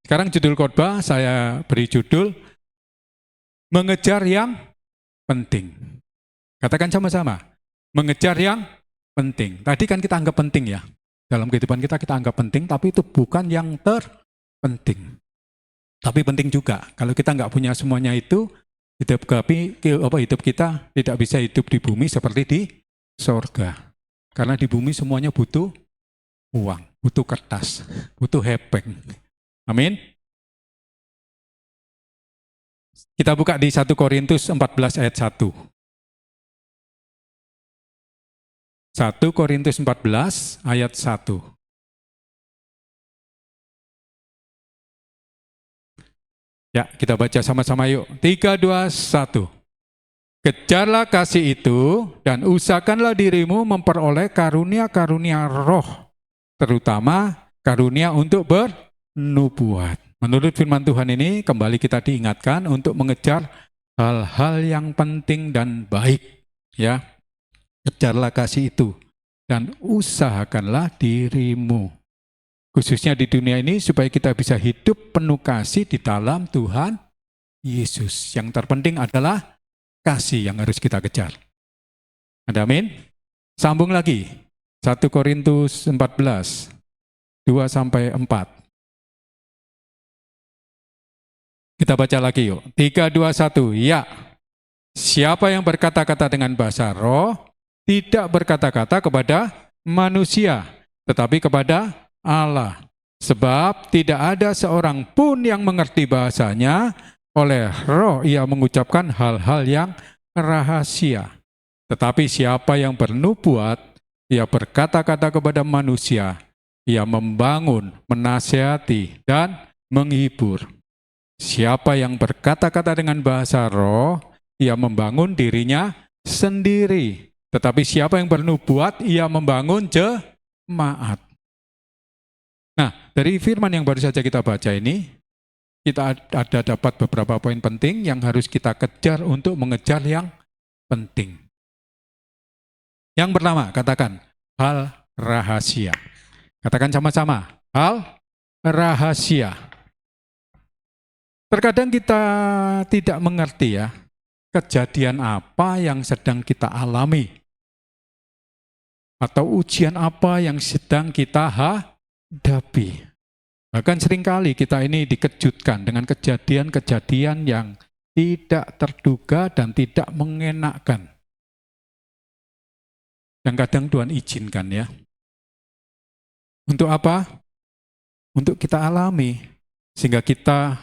Sekarang judul khotbah saya beri judul Mengejar yang Penting. Katakan sama-sama, mengejar yang penting. Tadi kan kita anggap penting ya. Dalam kehidupan kita anggap penting, tapi itu bukan yang terpenting. Tapi penting juga. Kalau kita nggak punya semuanya itu, hidup kita tidak bisa hidup di bumi seperti di sorga. Karena di bumi semuanya butuh uang, butuh kertas, butuh hepeng. Amin. Kita buka di 1 Korintus 14 ayat 1. 1 Korintus 14 ayat 1. Ya, kita baca sama-sama yuk. 3, 2, 1. Kejarlah kasih itu dan usahakanlah dirimu memperoleh karunia-karunia roh, terutama karunia untuk bernubuat. Menurut firman Tuhan ini, kembali kita diingatkan untuk mengejar hal-hal yang penting dan baik. Ya, kejarlah kasih itu dan usahakanlah dirimu. Khususnya di dunia ini supaya kita bisa hidup penuh kasih di dalam Tuhan Yesus. Yang terpenting adalah kasih yang harus kita kejar. Ada amin? Sambung lagi. 1 Korintus 14, 2-4. Kita baca lagi yuk. 3, 2, 1. Ya, siapa yang berkata-kata dengan bahasa roh, tidak berkata-kata kepada manusia, tetapi kepada Allah. Sebab tidak ada seorang pun yang mengerti bahasanya, oleh roh ia mengucapkan hal-hal yang rahasia. Tetapi siapa yang bernubuat, ia berkata-kata kepada manusia, ia membangun, menasihati, dan menghibur. Siapa yang berkata-kata dengan bahasa roh, ia membangun dirinya sendiri. Tetapi siapa yang bernubuat, ia membangun jemaat. Nah, dari firman yang baru saja kita baca ini, kita ada dapat beberapa poin penting yang harus kita kejar untuk mengejar yang penting. Yang pertama, katakan hal rahasia. Katakan sama-sama, hal rahasia. Terkadang kita tidak mengerti ya, kejadian apa yang sedang kita alami. Atau ujian apa yang sedang kita hadapi. Bahkan seringkali kita ini dikejutkan dengan kejadian-kejadian yang tidak terduga dan tidak mengenakkan. Yang kadang Tuhan izinkan ya. Untuk apa? Untuk kita alami. Sehingga kita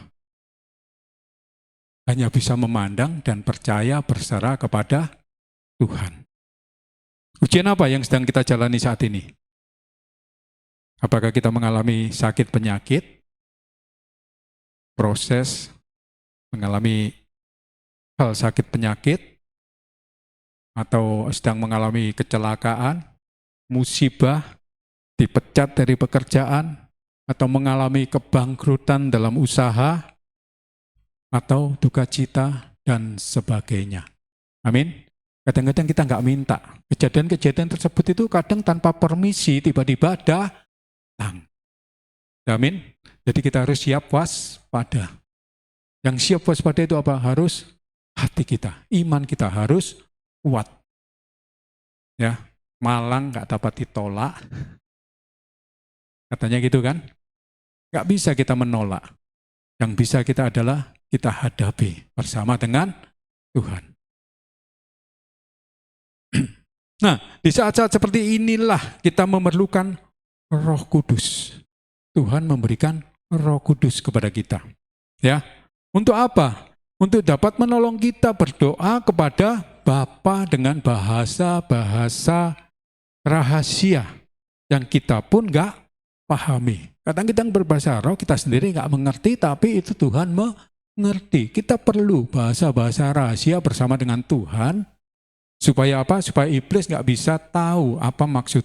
hanya bisa memandang dan percaya berserah kepada Tuhan. Ujian apa yang sedang kita jalani saat ini? Apakah kita mengalami sakit penyakit, proses mengalami hal sakit penyakit, atau sedang mengalami kecelakaan, musibah, dipecat dari pekerjaan, atau mengalami kebangkrutan dalam usaha, atau duka cita, dan sebagainya. Amin. Kadang-kadang kita nggak minta. Kejadian-kejadian tersebut itu kadang tanpa permisi tiba-tiba datang. Amin. Jadi kita harus siap waspada. Yang siap waspada itu apa? Harus hati kita, iman kita harus kuat. Ya, malang nggak dapat ditolak. Katanya gitu kan? Nggak bisa kita menolak. Yang bisa kita adalah kita hadapi bersama dengan Tuhan. Nah, di saat-saat seperti inilah kita memerlukan Roh Kudus. Tuhan memberikan Roh Kudus kepada kita. Ya, untuk apa? Untuk dapat menolong kita berdoa kepada Bapa dengan bahasa-bahasa rahasia yang kita pun nggak pahami. Kadang-kadang berbahasa roh kita sendiri nggak mengerti, tapi itu Tuhan mengerti. Kita perlu bahasa-bahasa rahasia bersama dengan Tuhan. Supaya apa? Supaya iblis nggak bisa tahu apa maksud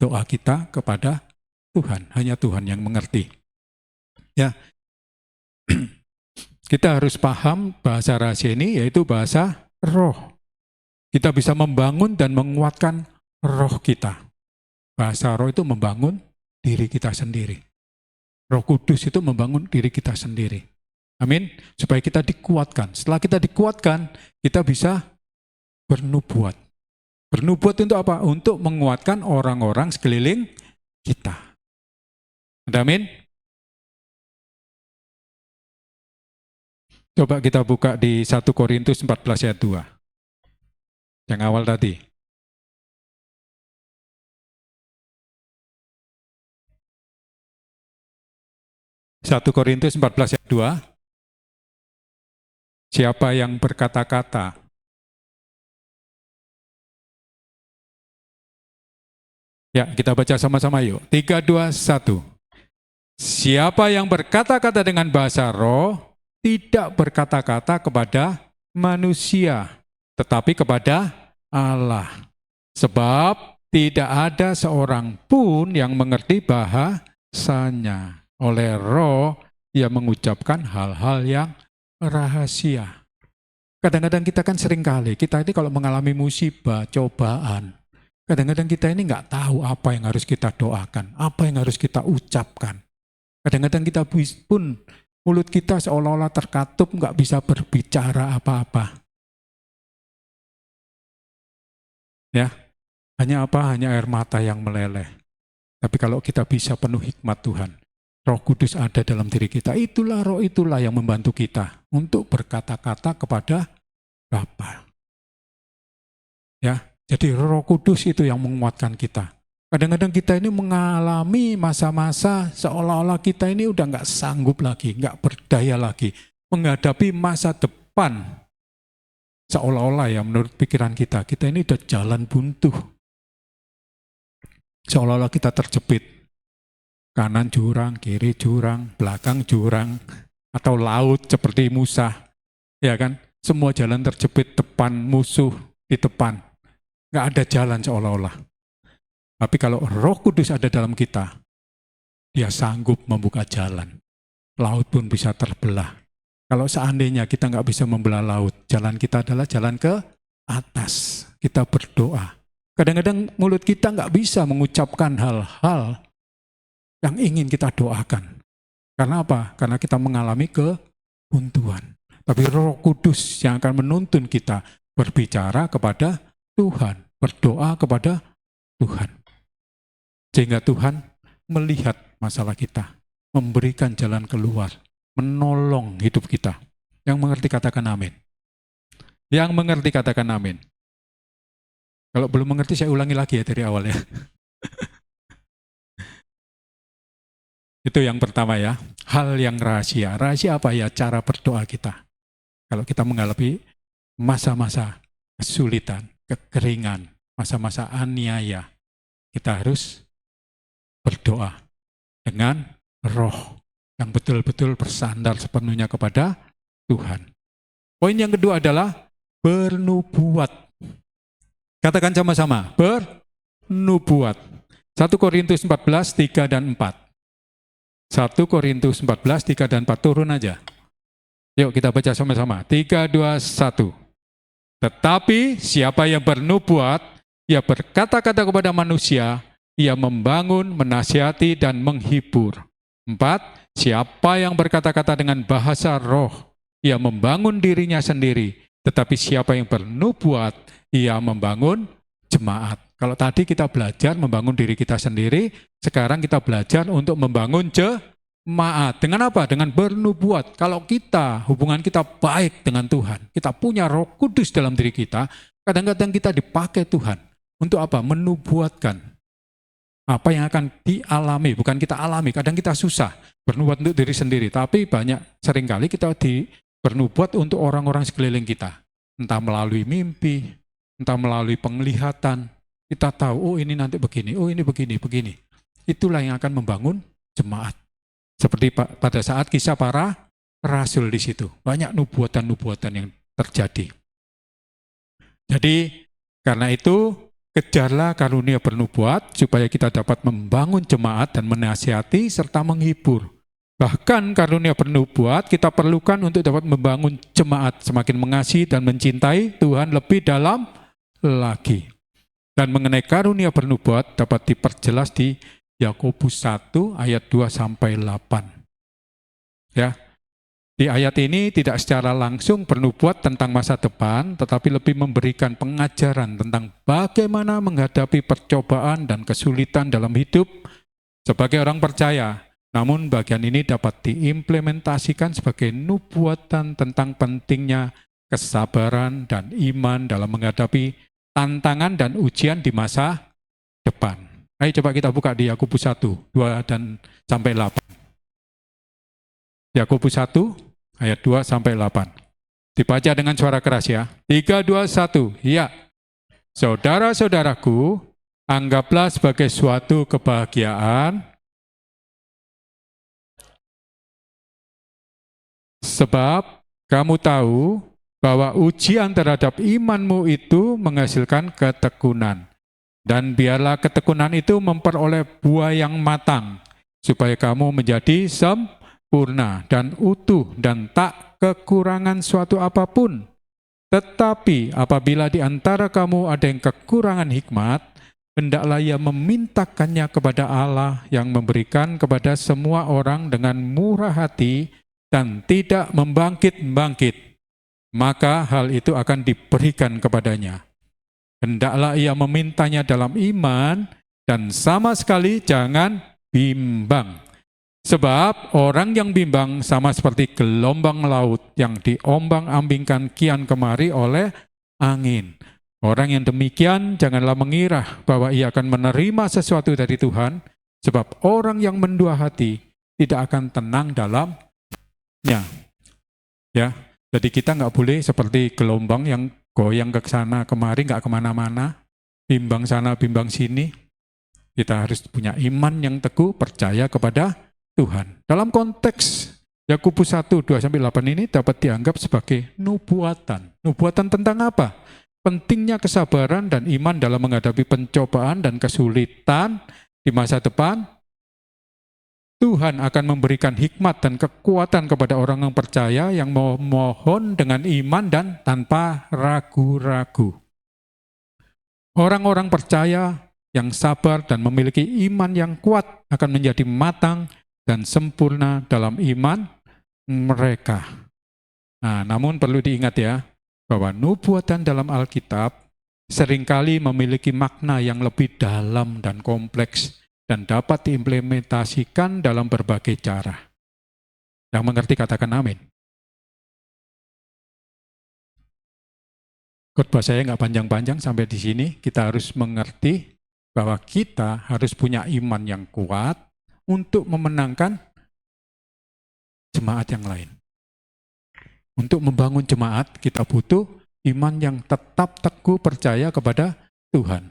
doa kita kepada Tuhan. Hanya Tuhan yang mengerti. Ya, kita harus paham bahasa rahasia ini, yaitu bahasa roh. Kita bisa membangun dan menguatkan roh kita. Bahasa roh itu membangun diri kita sendiri. Roh Kudus itu membangun diri kita sendiri. Amin. Supaya kita dikuatkan. Setelah kita dikuatkan, kita bisa bernubuat. Bernubuat untuk apa? Untuk menguatkan orang-orang sekeliling kita. Amin. Coba kita buka di 1 Korintus 14 ayat 2. Yang awal tadi. Satu Korintus 14 ayat 2. Siapa yang berkata-kata ya, kita baca sama-sama yuk. 3, 2, 1. Siapa yang berkata-kata dengan bahasa roh, tidak berkata-kata kepada manusia, tetapi kepada Allah. Sebab tidak ada seorang pun yang mengerti bahasanya. Oleh Roh ia mengucapkan hal-hal yang rahasia. Kadang-kadang kita kan seringkali, kita ini kalau mengalami musibah, cobaan, kadang-kadang kita ini nggak tahu apa yang harus kita doakan, apa yang harus kita ucapkan. Kadang-kadang kita pun, mulut kita seolah-olah terkatup, nggak bisa berbicara apa-apa. Ya, hanya apa? Hanya air mata yang meleleh. Tapi kalau kita bisa penuh hikmat Tuhan, Roh Kudus ada dalam diri kita, itulah Roh itulah yang membantu kita untuk berkata-kata kepada Bapa. Ya, jadi Roh Kudus itu yang menguatkan kita. Kadang-kadang kita ini mengalami masa-masa seolah-olah kita ini udah nggak sanggup lagi, nggak berdaya lagi menghadapi masa depan. Seolah-olah ya menurut pikiran kita ini udah jalan buntu. Seolah-olah kita terjepit. Kanan jurang, kiri jurang, belakang jurang, atau laut seperti Musa. Ya kan? Semua jalan terjepit, depan musuh di depan. Nggak ada jalan seolah-olah. Tapi kalau Roh Kudus ada dalam kita, dia sanggup membuka jalan. Laut pun bisa terbelah. Kalau seandainya kita nggak bisa membelah laut, jalan kita adalah jalan ke atas. Kita berdoa. Kadang-kadang mulut kita nggak bisa mengucapkan hal-hal yang ingin kita doakan. Karena apa? Karena kita mengalami kebuntuan. Tapi Roh Kudus yang akan menuntun kita berbicara kepada Tuhan, berdoa kepada Tuhan. Sehingga Tuhan melihat masalah kita, memberikan jalan keluar, menolong hidup kita. Yang mengerti katakan amin. Yang mengerti katakan amin. Kalau belum mengerti saya ulangi lagi ya dari awal ya. Itu yang pertama ya, hal yang rahasia. Rahasia apa ya? Cara berdoa kita. Kalau kita mengalami masa-masa kesulitan, kekeringan, masa-masa aniaya, kita harus berdoa dengan roh yang betul-betul bersandar sepenuhnya kepada Tuhan. Poin yang kedua adalah bernubuat. Katakan sama-sama, bernubuat. 1 Korintus 14, 3 dan 4. 1 Korintus 14, 3 dan 4, turun aja. Yuk kita baca sama-sama. 3, 2, 1. Tetapi siapa yang bernubuat, ia berkata-kata kepada manusia, ia membangun, menasihati, dan menghibur. 4. Siapa yang berkata-kata dengan bahasa roh, ia membangun dirinya sendiri. Tetapi siapa yang bernubuat, ia membangun jemaat. Kalau tadi kita belajar membangun diri kita sendiri, sekarang kita belajar untuk membangun jemaat. Dengan apa? Dengan bernubuat. Kalau kita, hubungan kita baik dengan Tuhan, kita punya Roh Kudus dalam diri kita, kadang-kadang kita dipakai Tuhan. Untuk apa? Menubuatkan. Apa yang akan dialami, bukan kita alami. Kadang kita susah bernubuat untuk diri sendiri, tapi seringkali kita bernubuat untuk orang-orang sekeliling kita. Entah melalui mimpi, entah melalui penglihatan. Kita tahu, oh ini nanti begini, oh ini begini. Itulah yang akan membangun jemaat. Seperti pada saat kisah para rasul di situ. Banyak nubuatan-nubuatan yang terjadi. Jadi, karena itu, kejarlah karunia bernubuat supaya kita dapat membangun jemaat dan menasihati serta menghibur. Bahkan karunia bernubuat kita perlukan untuk dapat membangun jemaat semakin mengasihi dan mencintai Tuhan lebih dalam lagi. Dan mengenai karunia bernubuat dapat diperjelas di Yakobus 1 ayat 2 sampai 8. Ya. Di ayat ini tidak secara langsung bernubuat tentang masa depan, tetapi lebih memberikan pengajaran tentang bagaimana menghadapi percobaan dan kesulitan dalam hidup sebagai orang percaya. Namun bagian ini dapat diimplementasikan sebagai nubuatan tentang pentingnya kesabaran dan iman dalam menghadapi tantangan dan ujian di masa depan. Ayo coba kita buka di Yakobus 1, 2 dan sampai 8. Yakobus 1 ayat 2 sampai 8. Dibaca dengan suara keras ya. 3, 2, 1. Ya. Saudara-saudaraku, anggaplah sebagai suatu kebahagiaan sebab kamu tahu bahwa ujian terhadap imanmu itu menghasilkan ketekunan. Dan biarlah ketekunan itu memperoleh buah yang matang, supaya kamu menjadi sempurna dan utuh dan tak kekurangan suatu apapun. Tetapi apabila di antara kamu ada yang kekurangan hikmat, hendaklah ia memintakannya kepada Allah yang memberikan kepada semua orang dengan murah hati dan tidak membangkit-bangkit. Maka hal itu akan diberikan kepadanya. Hendaklah ia memintanya dalam iman dan sama sekali jangan bimbang. Sebab orang yang bimbang sama seperti gelombang laut yang diombang-ambingkan kian kemari oleh angin. Orang yang demikian janganlah mengira bahwa ia akan menerima sesuatu dari Tuhan, sebab orang yang mendua hati tidak akan tenang dalamnya. Ya. Jadi kita nggak boleh seperti gelombang yang goyang ke sana kemari, nggak kemana-mana, bimbang sana, bimbang sini. Kita harus punya iman yang teguh, percaya kepada Tuhan. Dalam konteks Yakobus 1:2-8 ini dapat dianggap sebagai nubuatan. Nubuatan tentang apa? Pentingnya kesabaran dan iman dalam menghadapi pencobaan dan kesulitan di masa depan. Tuhan akan memberikan hikmat dan kekuatan kepada orang yang percaya, yang memohon dengan iman dan tanpa ragu-ragu. Orang-orang percaya yang sabar dan memiliki iman yang kuat akan menjadi matang dan sempurna dalam iman mereka. Nah, namun perlu diingat ya, bahwa nubuatan dalam Alkitab seringkali memiliki makna yang lebih dalam dan kompleks, dan dapat diimplementasikan dalam berbagai cara. Yang mengerti katakan amin. Khotbah saya nggak panjang-panjang sampai di sini. Kita harus mengerti bahwa kita harus punya iman yang kuat untuk memenangkan jemaat yang lain. Untuk membangun jemaat, kita butuh iman yang tetap teguh percaya kepada Tuhan.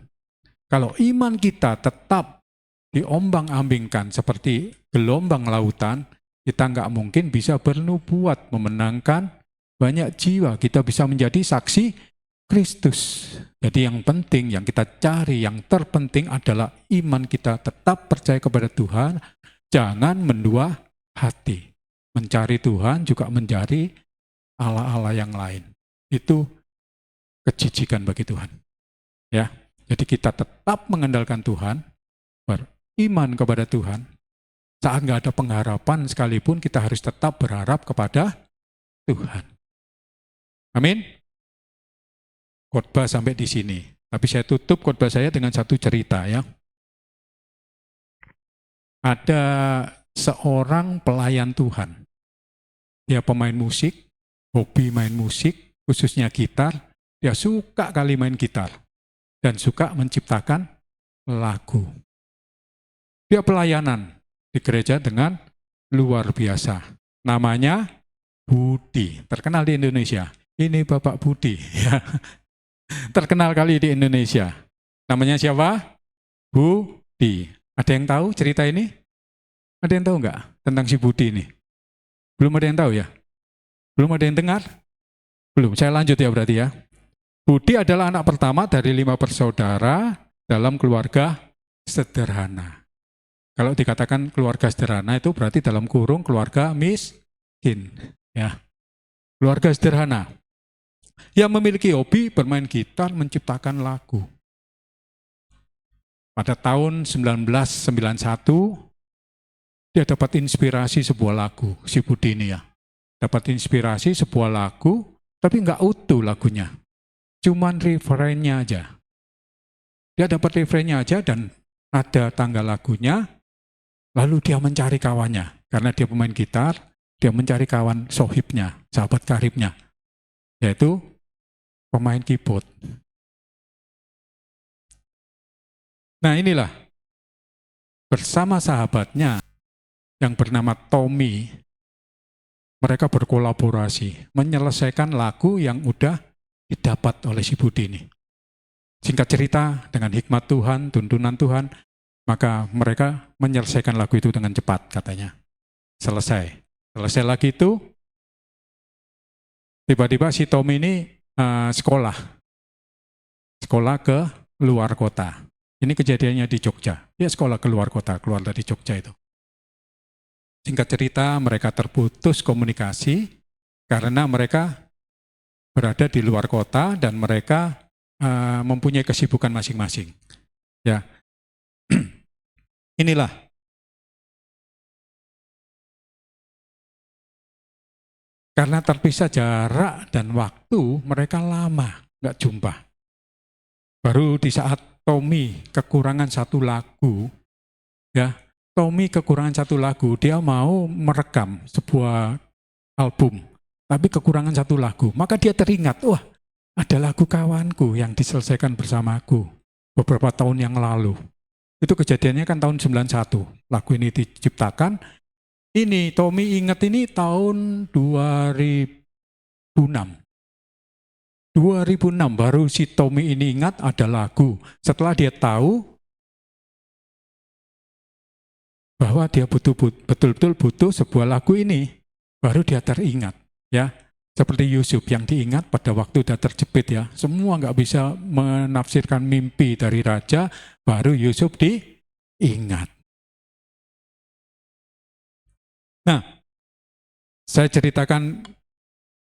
Kalau iman kita tetap diombang-ambingkan seperti gelombang lautan, kita nggak mungkin bisa bernubuat memenangkan banyak jiwa. Kita bisa menjadi saksi Kristus. Jadi yang penting, yang kita cari, yang terpenting adalah iman kita tetap percaya kepada Tuhan, jangan mendua hati. Mencari Tuhan juga mencari Allah-Allah yang lain. Itu kejijikan bagi Tuhan. Ya, jadi kita tetap mengandalkan Tuhan, beriman kepada Tuhan. Saat nggak ada pengharapan sekalipun, kita harus tetap berharap kepada Tuhan. Amin. Khotbah sampai di sini. Tapi saya tutup khotbah saya dengan satu cerita ya. Ada seorang pelayan Tuhan. Dia pemain musik, hobi main musik, khususnya gitar. Dia suka kali main gitar dan suka menciptakan lagu. Dia pelayanan di gereja dengan luar biasa. Namanya Budi, terkenal di Indonesia. Ini Bapak Budi, ya. Terkenal kali di Indonesia. Namanya siapa? Budi. Ada yang tahu cerita ini? Ada yang tahu nggak tentang si Budi ini? Belum ada yang tahu ya? Belum ada yang dengar? Belum, saya lanjut ya berarti ya. Budi adalah anak pertama dari 5 bersaudara dalam keluarga sederhana. Kalau dikatakan keluarga sederhana itu berarti dalam kurung keluarga miskin. Ya. Keluarga sederhana. Yang memiliki hobi bermain gitar, menciptakan lagu. Pada tahun 1991, dia dapat inspirasi sebuah lagu, si Budi ini ya. Dapat inspirasi sebuah lagu, tapi nggak utuh lagunya. Cuman refrainnya aja. Dia dapat refrainnya aja dan ada tanggal lagunya, lalu dia mencari kawannya. Karena dia pemain gitar, dia mencari kawan sohibnya, sahabat karibnya. Yaitu pemain keyboard. Nah inilah, bersama sahabatnya yang bernama Tommy, mereka berkolaborasi, menyelesaikan lagu yang udah didapat oleh si Budi ini. Singkat cerita, dengan hikmat Tuhan, tuntunan Tuhan, maka mereka menyelesaikan lagu itu dengan cepat katanya. Selesai lagi itu, Tiba-tiba si Tommy ini sekolah ke luar kota. Ini kejadiannya di Jogja. Dia sekolah ke luar kota, keluar dari Jogja itu. Singkat cerita, mereka terputus komunikasi karena mereka berada di luar kota dan mereka mempunyai kesibukan masing-masing. Ya, inilah karena terpisah jarak dan waktu, mereka lama nggak jumpa. Baru di saat Tommy kekurangan satu lagu, ya, Tommy kekurangan satu lagu, dia mau merekam sebuah album, tapi kekurangan satu lagu. Maka dia teringat, wah, ada lagu kawanku yang diselesaikan bersamaku beberapa tahun yang lalu. Itu kejadiannya kan tahun 91, lagu ini diciptakan. Ini Tommy ingat ini tahun 2006. 2006 baru si Tommy ini ingat ada lagu. Setelah dia tahu bahwa dia betul-betul butuh sebuah lagu ini, baru dia teringat, ya. Seperti Yusuf yang diingat pada waktu dia terjepit, ya. Semua nggak bisa menafsirkan mimpi dari raja, baru Yusuf diingat. Nah, saya ceritakan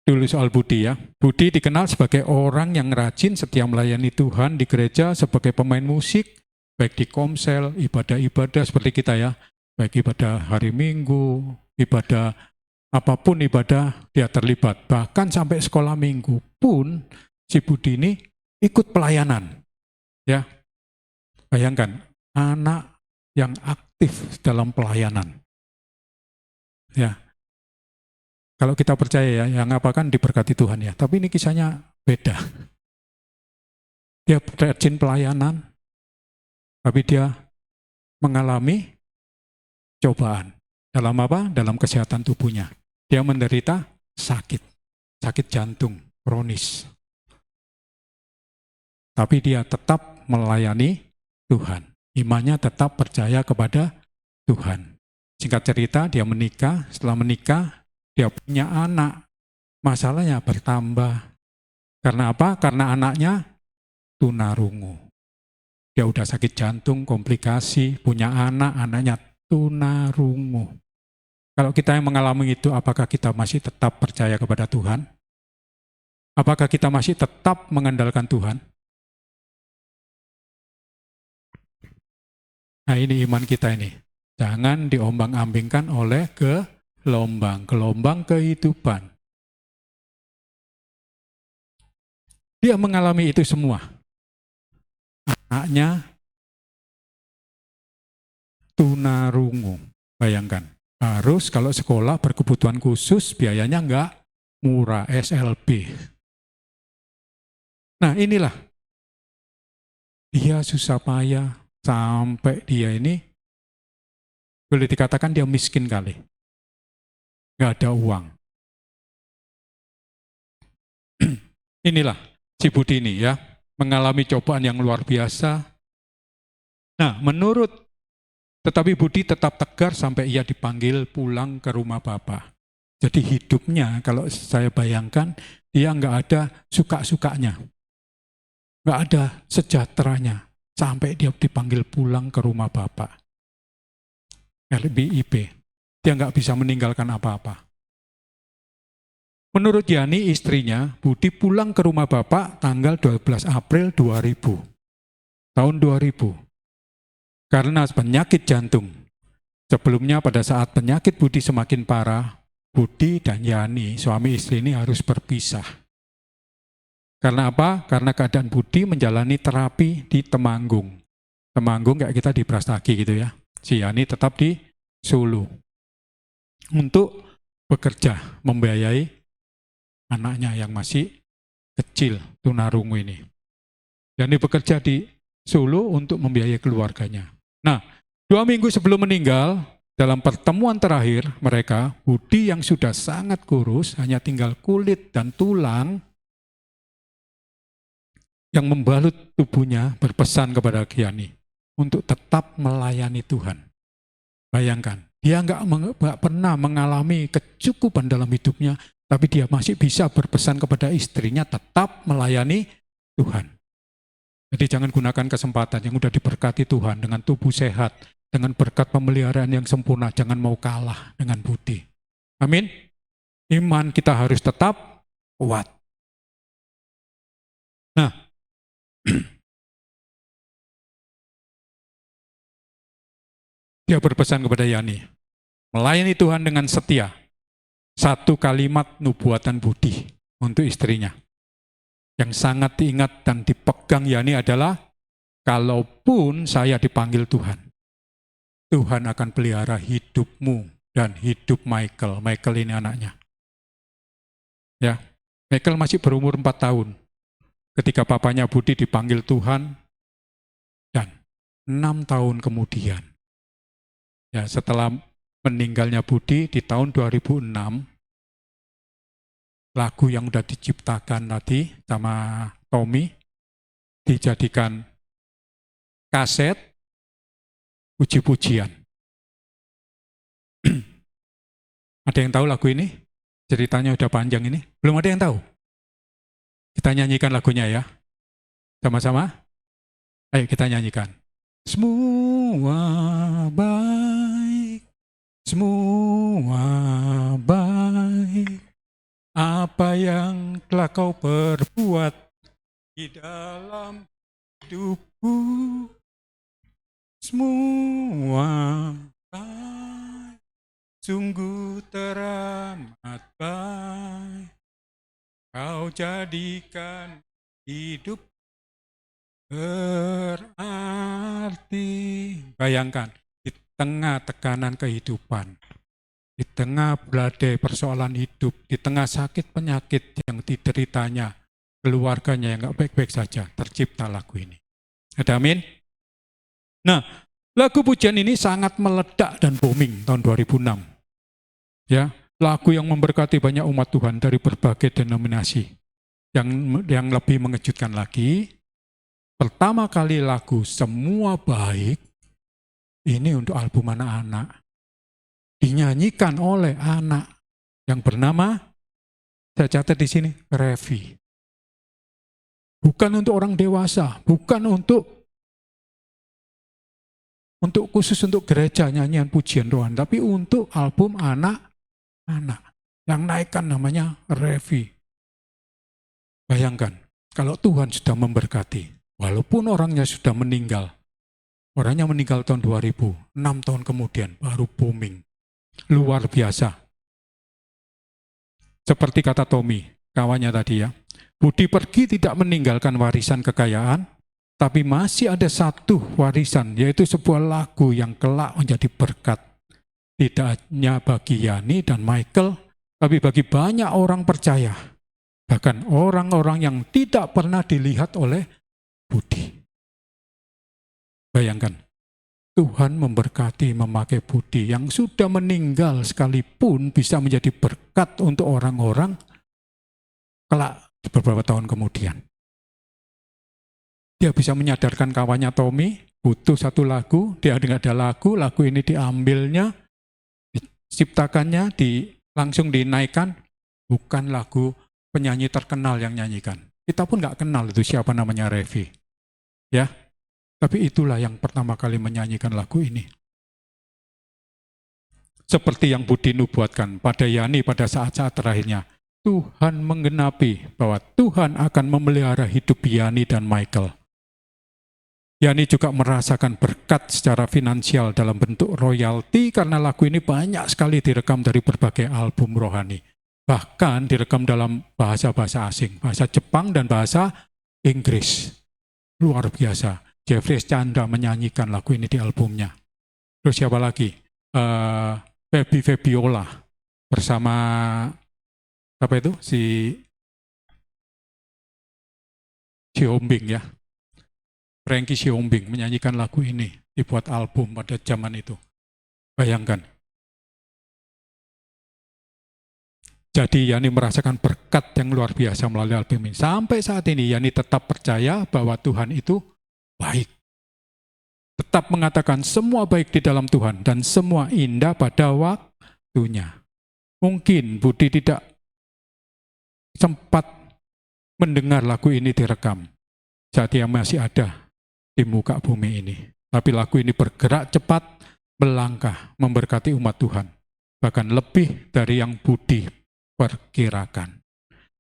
dulu soal Budi, ya. Budi dikenal sebagai orang yang rajin setia melayani Tuhan di gereja sebagai pemain musik, baik di komsel, ibadah-ibadah seperti kita, ya. Baik ibadah hari Minggu, ibadah apapun ibadah dia terlibat. Bahkan sampai sekolah Minggu pun si Budi ini ikut pelayanan. Ya, bayangkan anak yang aktif dalam pelayanan. Ya, kalau kita percaya, ya, yang apa kan diberkati Tuhan, ya. Tapi ini kisahnya beda. Dia rajin pelayanan, tapi dia mengalami cobaan. Dalam apa? Dalam kesehatan tubuhnya. Dia menderita sakit jantung kronis. Tapi dia tetap melayani Tuhan. Imannya tetap percaya kepada Tuhan. Singkat cerita, dia menikah. Setelah menikah, dia punya anak. Masalahnya bertambah. Karena apa? Karena anaknya tunarungu. Dia udah sakit jantung, komplikasi, punya anak, anaknya tunarungu. Kalau kita yang mengalami itu, apakah kita masih tetap percaya kepada Tuhan? Apakah kita masih tetap mengandalkan Tuhan? Nah, ini iman kita ini. Jangan diombang-ambingkan oleh gelombang kehidupan. Dia mengalami itu semua. Anaknya tunarungu. Bayangkan, harus kalau sekolah berkebutuhan khusus, biayanya enggak murah, SLB. Nah, inilah. Dia susah payah sampai dia ini boleh dikatakan dia miskin kali. Nggak ada uang. Inilah si Budi ini, ya, mengalami cobaan yang luar biasa. Nah, tetapi Budi tetap tegar sampai ia dipanggil pulang ke rumah Bapa. Jadi hidupnya, kalau saya bayangkan, dia nggak ada suka-sukanya. Nggak ada sejahteranya. Sampai dia dipanggil pulang ke rumah Bapa. LBIP. Dia nggak bisa meninggalkan apa-apa. Menurut Yani, istrinya, Budi pulang ke rumah Bapak tanggal 12 April 2000. Tahun 2000. Karena penyakit jantung. Sebelumnya pada saat penyakit Budi semakin parah, Budi dan Yani, suami istri ini harus berpisah. Karena apa? Karena keadaan Budi menjalani terapi di Temanggung. Temanggung kayak kita di Brastagi gitu, ya. Si Yani tetap di Solo. Untuk bekerja, membiayai anaknya yang masih kecil, tunarungu ini. Yani bekerja di Solo untuk membiayai keluarganya. Nah, 2 minggu sebelum meninggal, dalam pertemuan terakhir mereka, Budi yang sudah sangat kurus, hanya tinggal kulit dan tulang, yang membalut tubuhnya, berpesan kepada Yani untuk tetap melayani Tuhan. Bayangkan, dia nggak pernah mengalami kecukupan dalam hidupnya, Tapi dia masih bisa berpesan kepada istrinya tetap melayani Tuhan. Jadi jangan gunakan kesempatan yang udah diberkati Tuhan dengan tubuh sehat, dengan berkat pemeliharaan yang sempurna, jangan mau kalah dengan budi. Amin. Iman kita harus tetap kuat. Nah, dia berpesan kepada Yani, melayani Tuhan dengan setia. Satu kalimat nubuatan budi untuk istrinya. Yang sangat diingat dan dipegang Yani adalah, kalaupun saya dipanggil Tuhan, Tuhan akan pelihara hidupmu dan hidup Michael. Michael ini anaknya. Ya, Michael masih berumur 4 tahun ketika papanya Budi dipanggil Tuhan, dan 6 tahun kemudian, ya setelah meninggalnya Budi di tahun 2006, lagu yang udah diciptakan tadi sama Tommy dijadikan kaset puji-pujian. Ada yang tahu lagu ini? Ceritanya udah panjang ini. Belum ada yang tahu? Kita nyanyikan lagunya ya. Sama-sama. Ayo kita nyanyikan. Semua baik, semua baik. Apa yang telah kau perbuat di dalam hidupku, semua baik, sungguh teramat baik. Kau jadikan hidup berarti. Bayangkan, di tengah tekanan kehidupan, di tengah badai persoalan hidup, di tengah sakit penyakit yang dideritanya, keluarganya yang gak baik-baik saja, tercipta lagu ini. Ada amin? Nah, lagu pujian ini sangat meledak dan booming tahun 2006. Ya, lagu yang memberkati banyak umat Tuhan dari berbagai denominasi. Yang lebih mengejutkan lagi, pertama kali lagu Semua Baik ini untuk album anak-anak dinyanyikan oleh anak yang bernama, saya catat di sini, Revi. Bukan untuk orang dewasa, bukan untuk khusus untuk gereja nyanyian pujian rohani, tapi untuk album anak-anak yang naikkan namanya Revi. Bayangkan, kalau Tuhan sudah memberkati, walaupun orangnya sudah meninggal, orangnya meninggal tahun 2000, 6 tahun kemudian baru booming. Luar biasa. Seperti kata Tommy, kawannya tadi ya, Budi pergi tidak meninggalkan warisan kekayaan, tapi masih ada satu warisan, yaitu sebuah lagu yang kelak menjadi berkat. Tidak hanya bagi Yani dan Michael, tapi bagi banyak orang percaya. Bahkan orang-orang yang tidak pernah dilihat oleh Budi. Bayangkan, Tuhan memberkati memakai Budi yang sudah meninggal sekalipun bisa menjadi berkat untuk orang-orang kelak beberapa tahun kemudian. Dia bisa menyadarkan kawannya Tommy, butuh satu lagu, dia tidak ada lagu ini diambilnya, diciptakannya, langsung dinaikkan, bukan lagu penyanyi terkenal yang nyanyikan. Kita pun nggak kenal itu siapa namanya Revi. Ya, tapi itulah yang pertama kali menyanyikan lagu ini. Seperti yang Budi nubuatkan pada Yani pada saat-saat terakhirnya, Tuhan menggenapi bahwa Tuhan akan memelihara hidup Yani dan Michael. Yani juga merasakan berkat secara finansial dalam bentuk royalti karena lagu ini banyak sekali direkam dari berbagai album rohani. Bahkan direkam dalam bahasa-bahasa asing, bahasa Jepang dan bahasa Inggris. Luar biasa. Jeffrey Chandra menyanyikan lagu ini di albumnya. Terus siapa lagi? Baby Fabiola bersama apa itu? Si Siombing ya. Frankie Siombing menyanyikan lagu ini, dibuat album pada zaman itu. Bayangkan. Jadi Yani merasakan berkat yang luar biasa melalui album ini. Sampai saat ini Yani tetap percaya bahwa Tuhan itu baik. Tetap mengatakan semua baik di dalam Tuhan dan semua indah pada waktunya. Mungkin Budi tidak sempat mendengar lagu ini direkam saat dia masih ada di muka bumi ini. Tapi lagu ini bergerak cepat, melangkah, memberkati umat Tuhan. Bahkan lebih dari yang Budi perkirakan.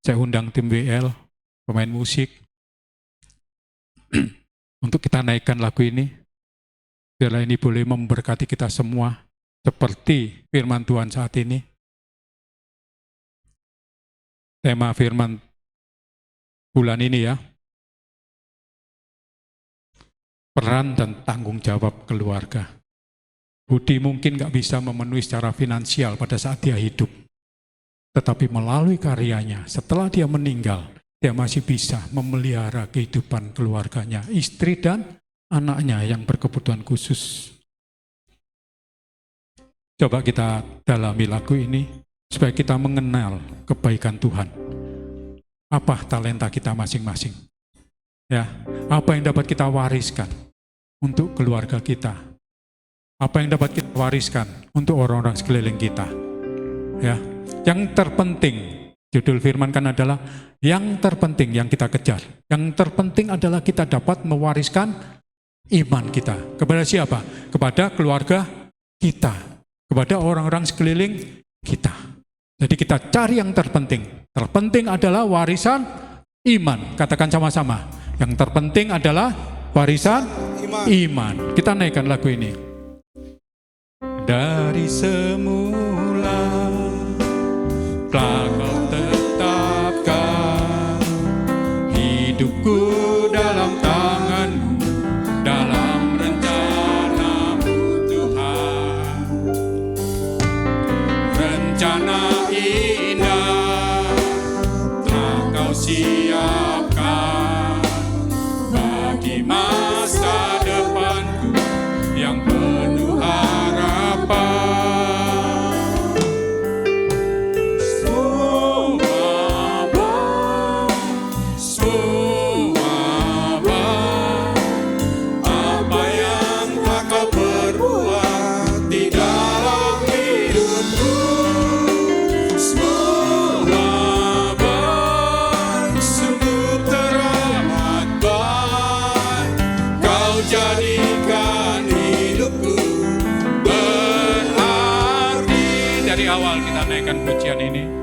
Saya undang tim WL, pemain musik, untuk kita naikkan lagu ini. Biarlah ini boleh memberkati kita semua, seperti firman Tuhan saat ini. Tema firman bulan ini ya, peran dan tanggung jawab keluarga. Budi mungkin gak bisa memenuhi secara finansial pada saat dia hidup. Tetapi melalui karyanya, setelah dia meninggal, dia masih bisa memelihara kehidupan keluarganya, istri dan anaknya yang berkebutuhan khusus. Coba kita dalami lagu ini, supaya kita mengenal kebaikan Tuhan. Apa talenta kita masing-masing? Ya, apa yang dapat kita wariskan untuk keluarga kita? Apa yang dapat kita wariskan untuk orang-orang sekeliling kita? Ya, yang terpenting, judul firman kan adalah yang terpenting yang kita kejar. Yang terpenting adalah kita dapat mewariskan iman kita. Kepada siapa? Kepada keluarga kita. Kepada orang-orang sekeliling kita. Jadi kita cari yang terpenting. Terpenting adalah warisan iman. Katakan sama-sama. Yang terpenting adalah warisan iman. Kita naikkan lagu ini. Dari semula telah Kau tetapkan hidupku dalam tangan-Mu, dalam rencana-Mu Tuhan. Rencana indah telah Kau siapkan bagi masa depanku yang penuh harapan. Apa yang telah Kau perbuat di dalam hidupku, semua baik, sungguh teramat baik. Kau jadikan hidupku berarti. Dari awal kita naikkan pujian ini.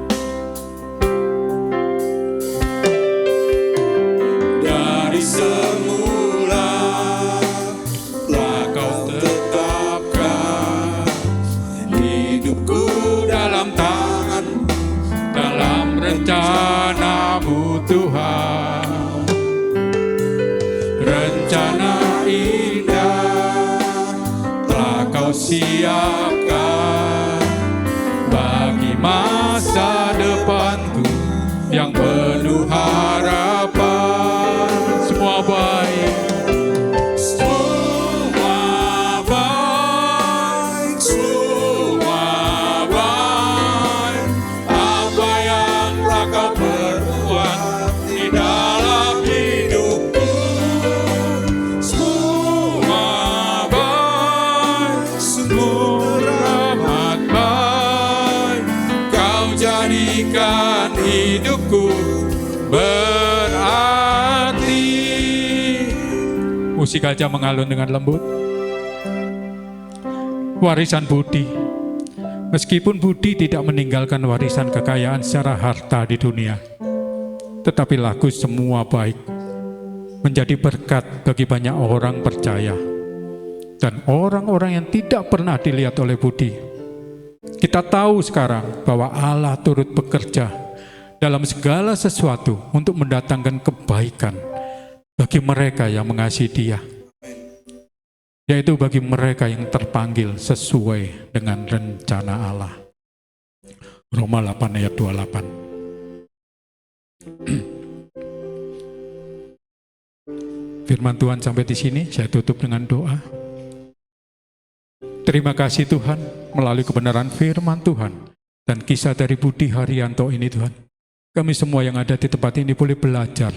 Dari semula telah Kau tetapkan hidupku dalam tangan, dalam rencana-Mu Tuhan. Rencana indah telah Kau siapkan bagi masa depanku yang penuh harapan. Semua baik, semua baik, semua baik. Apa yang telah Kau perbuat di dalam hidupku, semua baik, sungguh teramat baik. Kau jadikan hidupku berarti. Musik aja mengalun dengan lembut. Warisan Budi. Meskipun Budi tidak meninggalkan warisan kekayaan secara harta di dunia, tetapi lagu semua baik menjadi berkat bagi banyak orang percaya dan orang-orang yang tidak pernah dilihat oleh Budi. Kita tahu sekarang bahwa Allah turut bekerja dalam segala sesuatu untuk mendatangkan kebaikan bagi mereka yang mengasihi Dia, yaitu bagi mereka yang terpanggil sesuai dengan rencana Allah. Roma 8 ayat 28. Firman Tuhan sampai di sini, saya tutup dengan doa. Terima kasih Tuhan, melalui kebenaran firman Tuhan dan kisah dari Budi Haryanto ini Tuhan, kami semua yang ada di tempat ini boleh belajar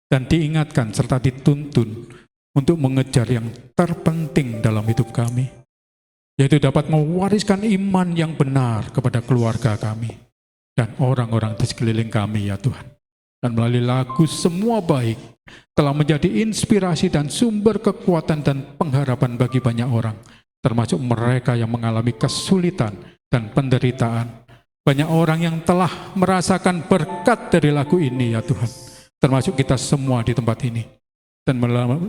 dan diingatkan serta dituntun untuk mengejar yang terpenting dalam hidup kami, yaitu dapat mewariskan iman yang benar kepada keluarga kami. dan orang-orang di sekeliling kami ya Tuhan. Dan melalui lagu Semua Baik telah menjadi inspirasi dan sumber kekuatan dan pengharapan bagi banyak orang, termasuk mereka yang mengalami kesulitan dan penderitaan. Banyak orang yang telah merasakan berkat dari lagu ini ya Tuhan, termasuk kita semua di tempat ini. Dan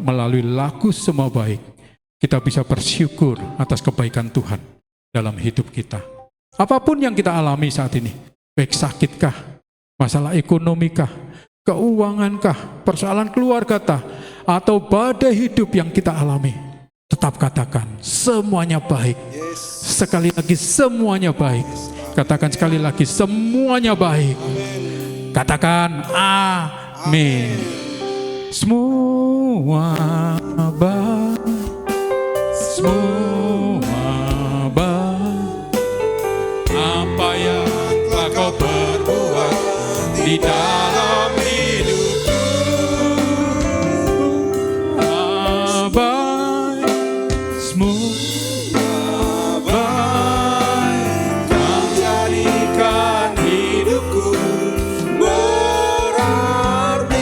melalui lagu Semua Baik, kita bisa bersyukur atas kebaikan Tuhan dalam hidup kita. Apapun yang kita alami saat ini, baik sakitkah, masalah ekonomikah, keuangankah, persoalan keluargakah, atau badai hidup yang kita alami, tetap katakan semuanya baik. Sekali lagi semuanya baik. Katakan sekali lagi semuanya baik. Katakan amin. Semua baik, semua baik. Apa yang telah kau perbuat di dalam hidupku, baik, semua baik. Kau jadikan hidupku berarti,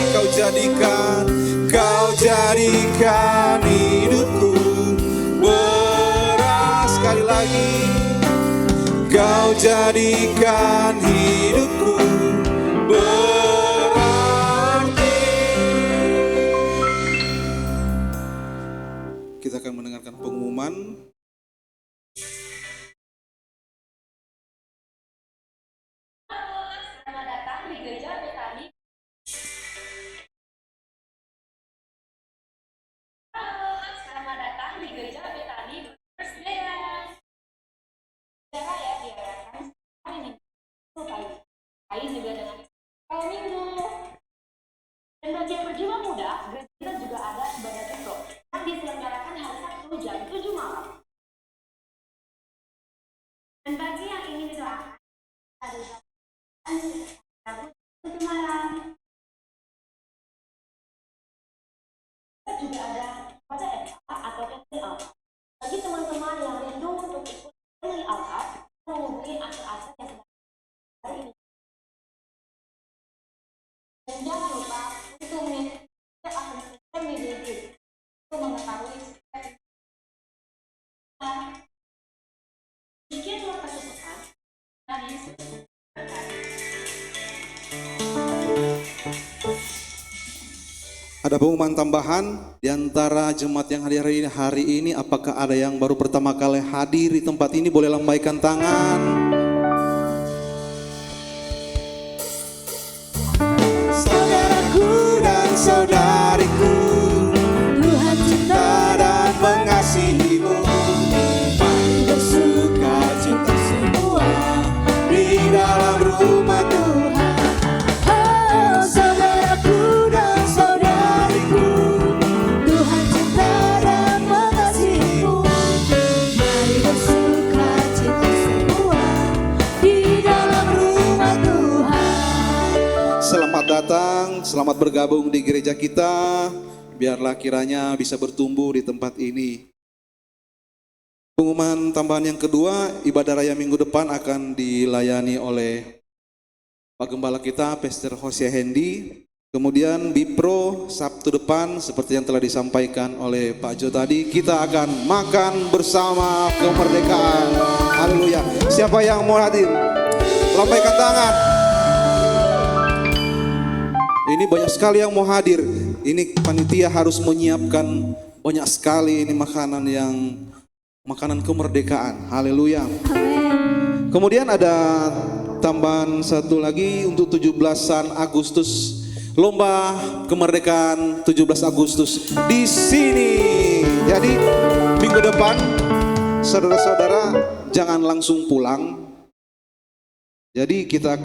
Kau jadikan hidupku beras. Sekali lagi, Kau jadikan hidupku berarti. Kita akan mendengarkan pengumuman. Selamat datang di Gereja Betani. Halo, selamat datang di Gereja Betani First Day. Saudara ya diadakan hari Minggu pagi. Lain juga dengan hari Minggu. Dan bagi yang berjiwa muda, gereja kita juga ada ibadah tekro yang diselenggarakan hari Sabtu jam 7 malam. Dan bagi yang ingin didoakan, hari Sabtu 7 malam. Kita juga ada pada FA atau FCA. Bagi teman-teman yang rindu untuk ikut dari altar, menghubungi akar-akar yang sedang hari ini. Dan jangan lupa untuk mengikuti akun sosial media kita untuk mengetahui sekian waktu pesan dari Ada pengumuman tambahan di antara jemaat yang hadir hari ini. Apakah ada yang baru pertama kali hadir di tempat ini? Boleh lambaikan tangan. Saudaraku dan saudariku, Tuhan cinta dan mengasihimu, mari bersuka cita semua di dalam rumah Tuhan. Oh saudaraku dan saudariku, Tuhan cinta dan mengasihimu, mari bersuka cita semua di dalam rumah Tuhan. Selamat datang, selamat bergabung di gereja kita. Biarlah kiranya bisa bertumbuh di tempat ini. Pengumuman tambahan yang kedua, ibadah raya minggu depan akan dilayani oleh Pak Gembala kita, Pastor Hosea Hendy. Kemudian Bipro Sabtu depan seperti yang telah disampaikan oleh Pak Jo tadi, kita akan makan bersama kemerdekaan. Haleluya. Siapa yang mau hadir? Lambaikan tangan. Ini banyak sekali yang mau hadir. Ini panitia harus menyiapkan banyak sekali ini makanan kemerdekaan. Haleluya. Amin. Kemudian ada tambahan satu lagi untuk 17-an Agustus. Lomba kemerdekaan 17 Agustus di sini. Jadi minggu depan saudara-saudara jangan langsung pulang. Jadi kita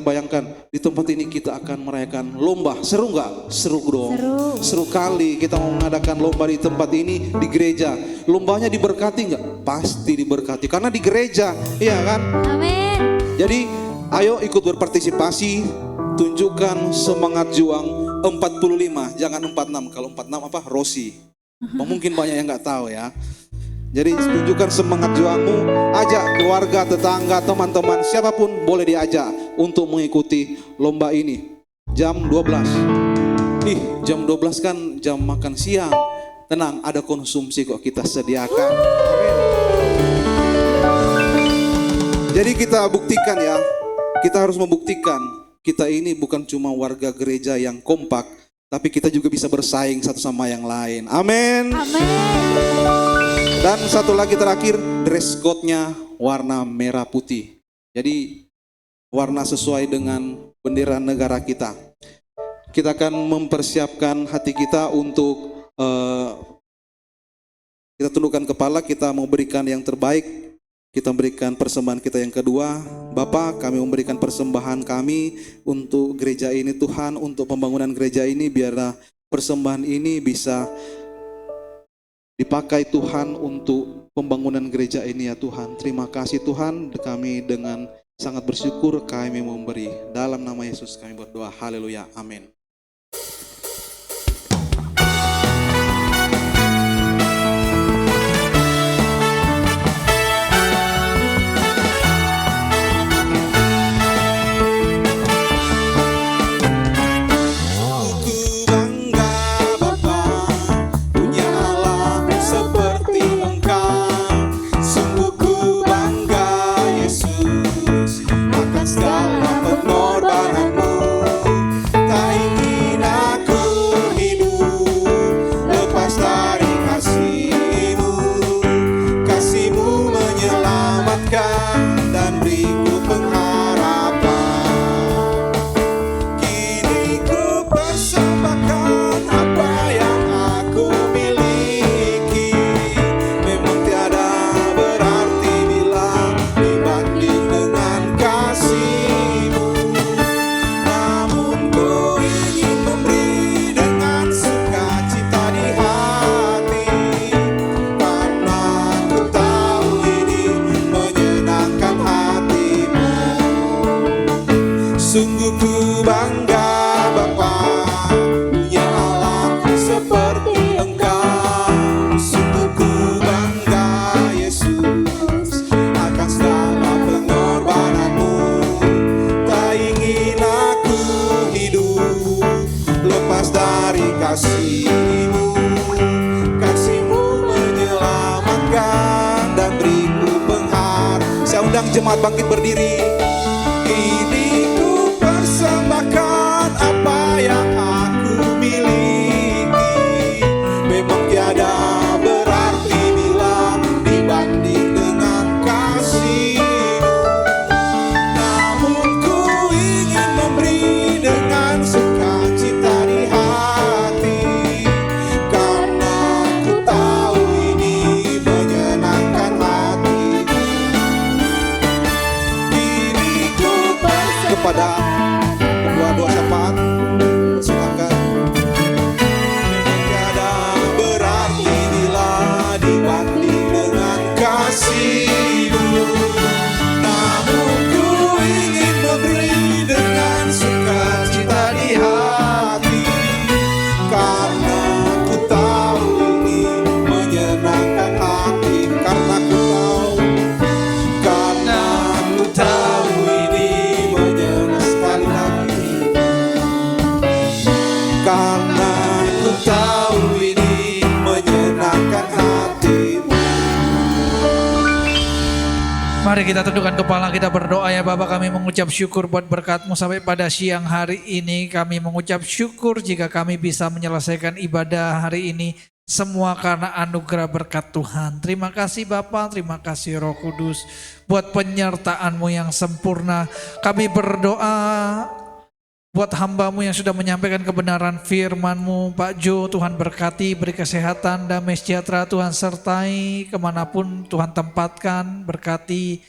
bayangkan di tempat ini kita akan merayakan lomba. Seru nggak? Seru dong. Seru kali kita mau mengadakan lomba di tempat ini di gereja. Lombanya diberkati nggak? Pasti diberkati karena di gereja, iya kan? Amin. Jadi ayo ikut berpartisipasi, tunjukkan semangat juang 45, jangan 46. Kalau 46 apa? Rosi. Mungkin banyak yang nggak tahu ya. Jadi tunjukkan semangat juangmu, ajak keluarga, tetangga, teman-teman, siapapun boleh diajak. untuk mengikuti lomba ini. Jam 12. Jam 12 kan jam makan siang. Tenang, ada konsumsi kok kita sediakan. Amin. Jadi kita buktikan ya, kita harus membuktikan kita ini bukan cuma warga gereja yang kompak, tapi kita juga bisa bersaing satu sama yang lain. Amin. Amin. Dan satu lagi terakhir, dress code-nya warna merah putih. Jadi warna sesuai dengan bendera negara kita. Kita akan mempersiapkan hati kita untuk kita tundukkan kepala, kita mau berikan yang terbaik. Kita memberikan persembahan kita yang kedua. Bapak, kami memberikan persembahan kami untuk gereja ini Tuhan, untuk pembangunan gereja ini, biarlah persembahan ini bisa dipakai Tuhan untuk pembangunan gereja ini ya Tuhan. Terima kasih Tuhan, kami dengan sangat bersyukur kami memberi. Dalam nama Yesus kami berdoa, haleluya, amin. Sungguh ku bangga Bapa, punya Allah seperti Engkau. Sungguh ku bangga Yesus akan segala pengorbananmu. Tak ingin aku hidup lepas dari kasih-Mu. Kasih-Mu menyelamatkan dan beriku pengharapan. Saya undang jemaat bangkit berdiri. Ini ku persembahkan apa yang aku miliki. Memang tiada berarti bila dibanding dengan kasih-Mu. Namun ku ingin memberi dengan sukacita di hati, karena ku tahu ini menyenangkan hati-Mu. Kepada doa-doa syafaat, silakan. Memang tiada berarti bila dibanding dengan kasih-Mu. Namun ku ingin memberi dengan sukacita di hati, karena ku tahu ini menyenangkan hati. Karena ku tahu ini menyenangkan hati. Karena ku tahu ini menyenangkan hati-Mu. Mari kita tundukkan kepala, kita berdoa ya Bapa. Kami mengucap syukur buat berkat-Mu sampai pada siang hari ini. Kami mengucap syukur jika kami bisa menyelesaikan ibadah hari ini. Semua karena anugerah berkat Tuhan. Terima kasih Bapa, terima kasih Roh Kudus buat penyertaan-Mu yang sempurna. Kami berdoa buat hamba-Mu yang sudah menyampaikan kebenaran firman-Mu. Pak Jo, Tuhan berkati, beri kesehatan, damai sejahtera Tuhan sertai kemanapun Tuhan tempatkan. Berkati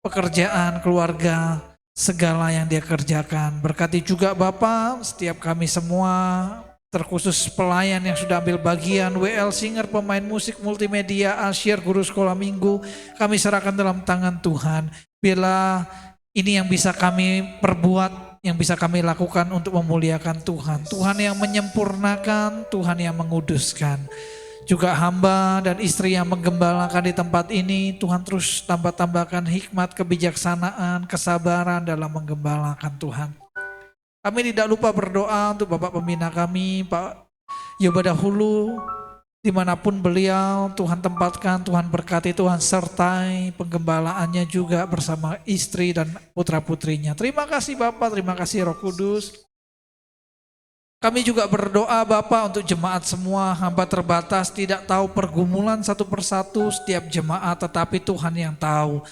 pekerjaan, keluarga, segala yang dia kerjakan. Berkati juga Bapa setiap kami semua, terkhusus pelayan yang sudah ambil bagian, WL Singer, pemain musik multimedia, Asyir, guru sekolah minggu, kami serahkan dalam tangan Tuhan. Bila ini yang bisa kami perbuat, yang bisa kami lakukan untuk memuliakan Tuhan. Tuhan yang menyempurnakan, Tuhan yang menguduskan. Juga hamba dan istri yang menggembalakan di tempat ini, Tuhan terus tambahkan hikmat, kebijaksanaan, kesabaran dalam menggembalakan Tuhan. Kami tidak lupa berdoa untuk Bapak Pembina kami, Pak Yoba dahulu, dimanapun beliau, Tuhan tempatkan, Tuhan berkati, Tuhan sertai penggembalaannya juga bersama istri dan putra-putrinya. Terima kasih Bapak, terima kasih Roh Kudus. Kami juga berdoa Bapak untuk jemaat semua, hamba terbatas, tidak tahu pergumulan satu persatu setiap jemaat, tetapi Tuhan yang tahu.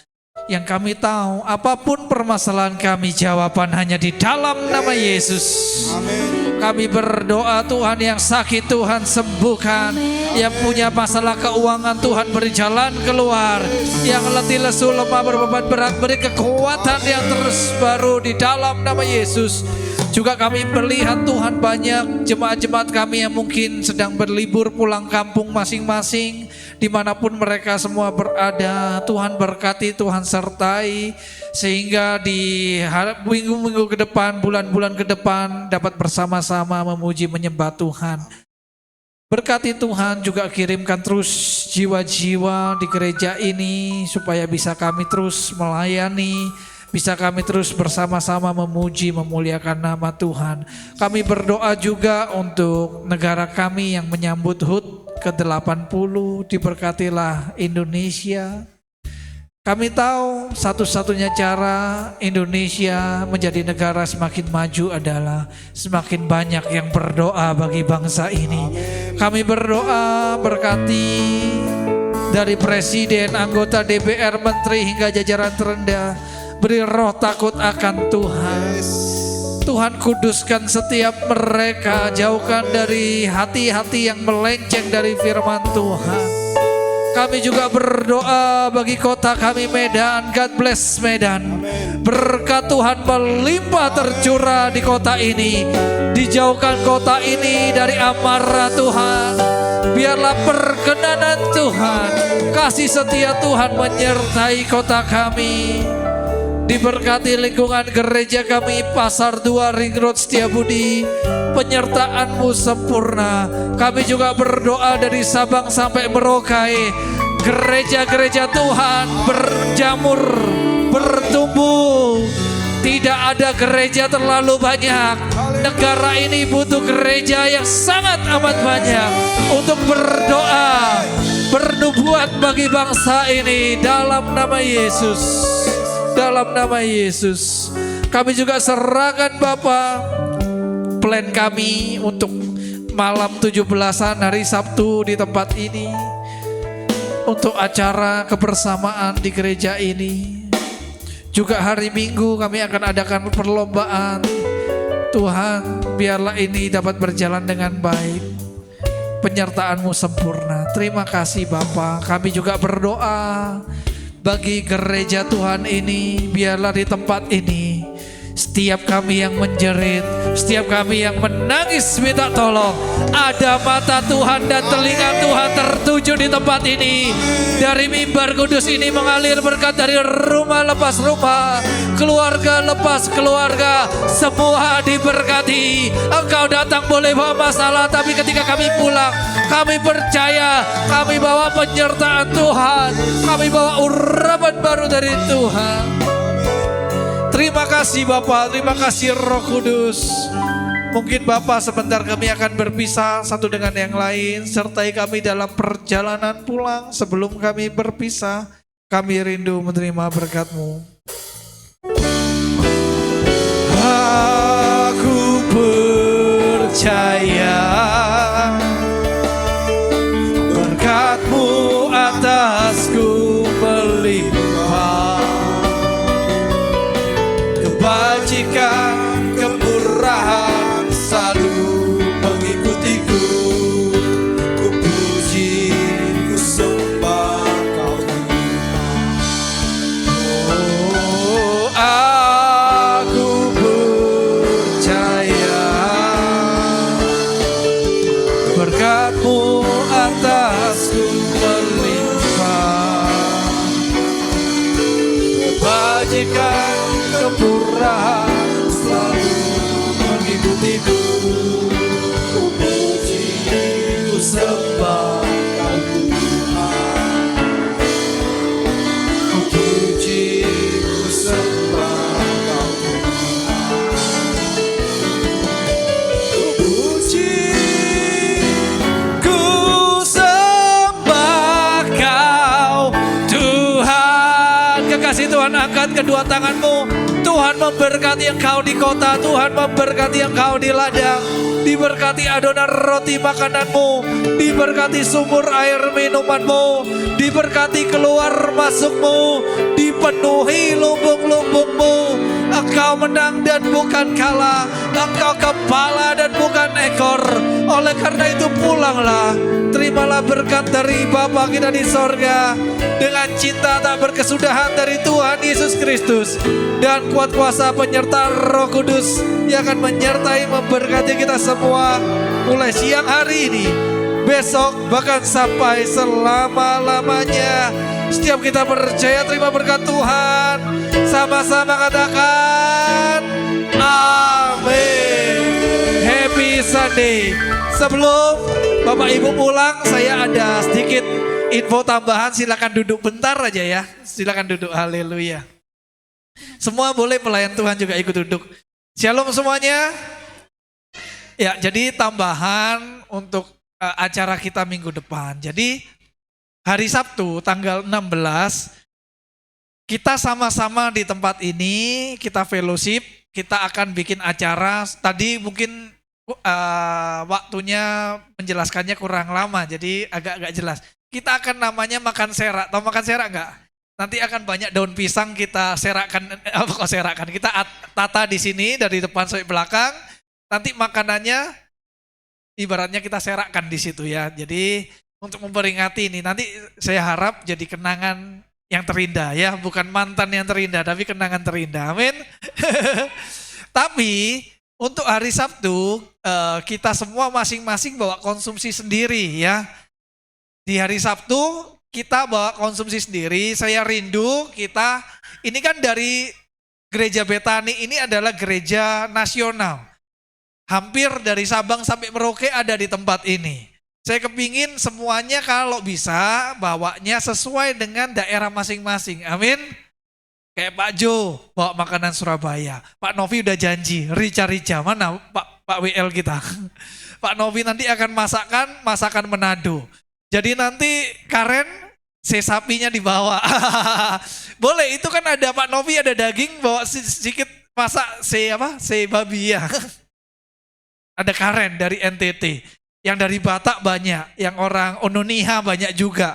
Yang kami tahu, apapun permasalahan kami, jawaban hanya di dalam nama Yesus. Amin. Kami berdoa Tuhan, yang sakit Tuhan sembuhkan, yang punya masalah keuangan Tuhan beri jalan keluar, yang letih lesu lemah berbeban berat beri kekuatan yang terus baru di dalam nama Yesus. Juga kami melihat Tuhan banyak jemaat-jemaat kami yang mungkin sedang berlibur pulang kampung masing-masing, dimanapun mereka semua berada. Tuhan berkati, Tuhan sertai, sehingga di minggu-minggu ke depan, bulan-bulan ke depan dapat bersama-sama memuji menyembah Tuhan. Berkati Tuhan, juga kirimkan terus jiwa-jiwa di gereja ini supaya bisa kami terus melayani, bisa kami terus bersama-sama memuji, memuliakan nama Tuhan. Kami berdoa juga untuk negara kami yang menyambut HUT ke-80, diberkatilah Indonesia. Kami tahu satu-satunya cara Indonesia menjadi negara semakin maju adalah semakin banyak yang berdoa bagi bangsa ini. Kami berdoa berkati dari Presiden, anggota DPR, Menteri hingga jajaran terendah. Beri roh takut akan Tuhan. Tuhan kuduskan setiap mereka, jauhkan dari hati-hati yang melenceng dari firman Tuhan. Kami juga berdoa bagi kota kami Medan. God bless Medan. Berkat Tuhan melimpah tercurah di kota ini. Dijauhkan kota ini dari amarah Tuhan. Biarlah perkenanan Tuhan, kasih setia Tuhan menyertai kota kami. Diberkati lingkungan gereja kami Pasar 2 Ring Road Setiabudi, penyertaan-Mu sempurna. Kami juga berdoa dari Sabang sampai Merauke, gereja-gereja Tuhan berjamur, bertumbuh. Tidak ada gereja terlalu banyak. Negara ini butuh gereja yang sangat amat banyak untuk berdoa, bernubuat bagi bangsa ini dalam nama Yesus. Dalam nama Yesus. Kami juga serahkan Bapak plan kami untuk malam 17-an hari Sabtu di tempat ini, untuk acara kebersamaan di gereja ini. Juga hari Minggu kami akan adakan perlombaan. Tuhan, biarlah ini dapat berjalan dengan baik. Penyertaan-Mu sempurna. Terima kasih Bapa. Kami juga berdoa bagi gereja Tuhan ini, biarlah di tempat ini setiap kami yang menjerit, setiap kami yang menangis minta tolong, ada mata Tuhan dan telinga Tuhan tertuju di tempat ini. Dari mimbar kudus ini mengalir berkat, dari rumah lepas rumah, keluarga lepas keluarga, semua diberkati. Engkau datang boleh bawa masalah, tapi ketika kami pulang, kami percaya kami bawa penyertaan Tuhan, kami bawa urapan baru dari Tuhan. Terima kasih Bapak, terima kasih Roh Kudus. Mungkin Bapak sebentar kami akan berpisah satu dengan yang lain. Sertai kami dalam perjalanan pulang. Sebelum kami berpisah, kami rindu menerima berkat-Mu. Aku percaya berkat-Mu atasku melimpah. Kebajikan, kemurahan selalu mengikutiku. Ku puji, ku sembah Kau Tuhan. Oh, aku percaya berkat-Mu atasku melimpah. Kebajikan, kemurahan selalu mengikutiku. Ku puji, ku sembah kasih Tuhan, angkat kedua tanganmu. Tuhan memberkati engkau di kota, Tuhan memberkati engkau di ladang. Diberkati adonan roti makananmu, diberkati sumur air minumanmu, diberkati keluar masukmu, dipenuhi lumbung-lumbungmu. Engkau menang dan bukan kalah, engkau kepala dan bukan ekor. Oleh karena itu pulanglah, terimalah berkat dari Bapa kita di sorga, dengan cinta tak berkesudahan dari Tuhan Yesus Kristus, dan kuat kuasa penyertaan Roh Kudus yang akan menyertai memberkati kita semua mulai siang hari ini, besok, bahkan sampai selama-lamanya. Setiap kita percaya terima berkat Tuhan, sama-sama katakan amin. Happy Sunday. Sebelum Bapak Ibu pulang, saya ada sedikit info tambahan. Silakan duduk bentar aja ya. Silakan duduk. Haleluya. Semua boleh, pelayan Tuhan juga ikut duduk. Shalom semuanya. Ya, jadi tambahan untuk acara kita minggu depan. Jadi hari Sabtu tanggal 16 kita sama-sama di tempat ini, kita fellowship, kita akan bikin acara. Tadi mungkin waktunya menjelaskannya kurang lama, jadi agak-agak jelas. Kita akan namanya makan serak. Tahu makan serak enggak? Nanti akan banyak daun pisang kita serakkan, kita tata di sini dari depan sampai belakang. Nanti makanannya ibaratnya kita serakkan di situ ya. Jadi untuk memperingati ini, nanti saya harap jadi kenangan yang terindah ya, bukan mantan yang terindah, tapi kenangan terindah. Amin. Tapi untuk hari Sabtu kita semua masing-masing bawa konsumsi sendiri ya. Di hari Sabtu kita bawa konsumsi sendiri. Saya rindu kita, ini kan dari Gereja Betani ini adalah gereja nasional. Hampir dari Sabang sampai Merauke ada di tempat ini. Saya kepingin semuanya kalau bisa bawanya sesuai dengan daerah masing-masing. Amin. Kayak Pak Jo bawa makanan Surabaya. Pak Novi udah janji, rica-rica. Mana Pak WL kita? Pak Novi nanti akan masakan Manado. Jadi nanti Karen, sapinya dibawa. Boleh, itu kan ada Pak Novi ada daging, bawa sedikit masak babi ya. Ada Karen dari NTT, yang dari Batak banyak, yang orang Ononiha banyak juga.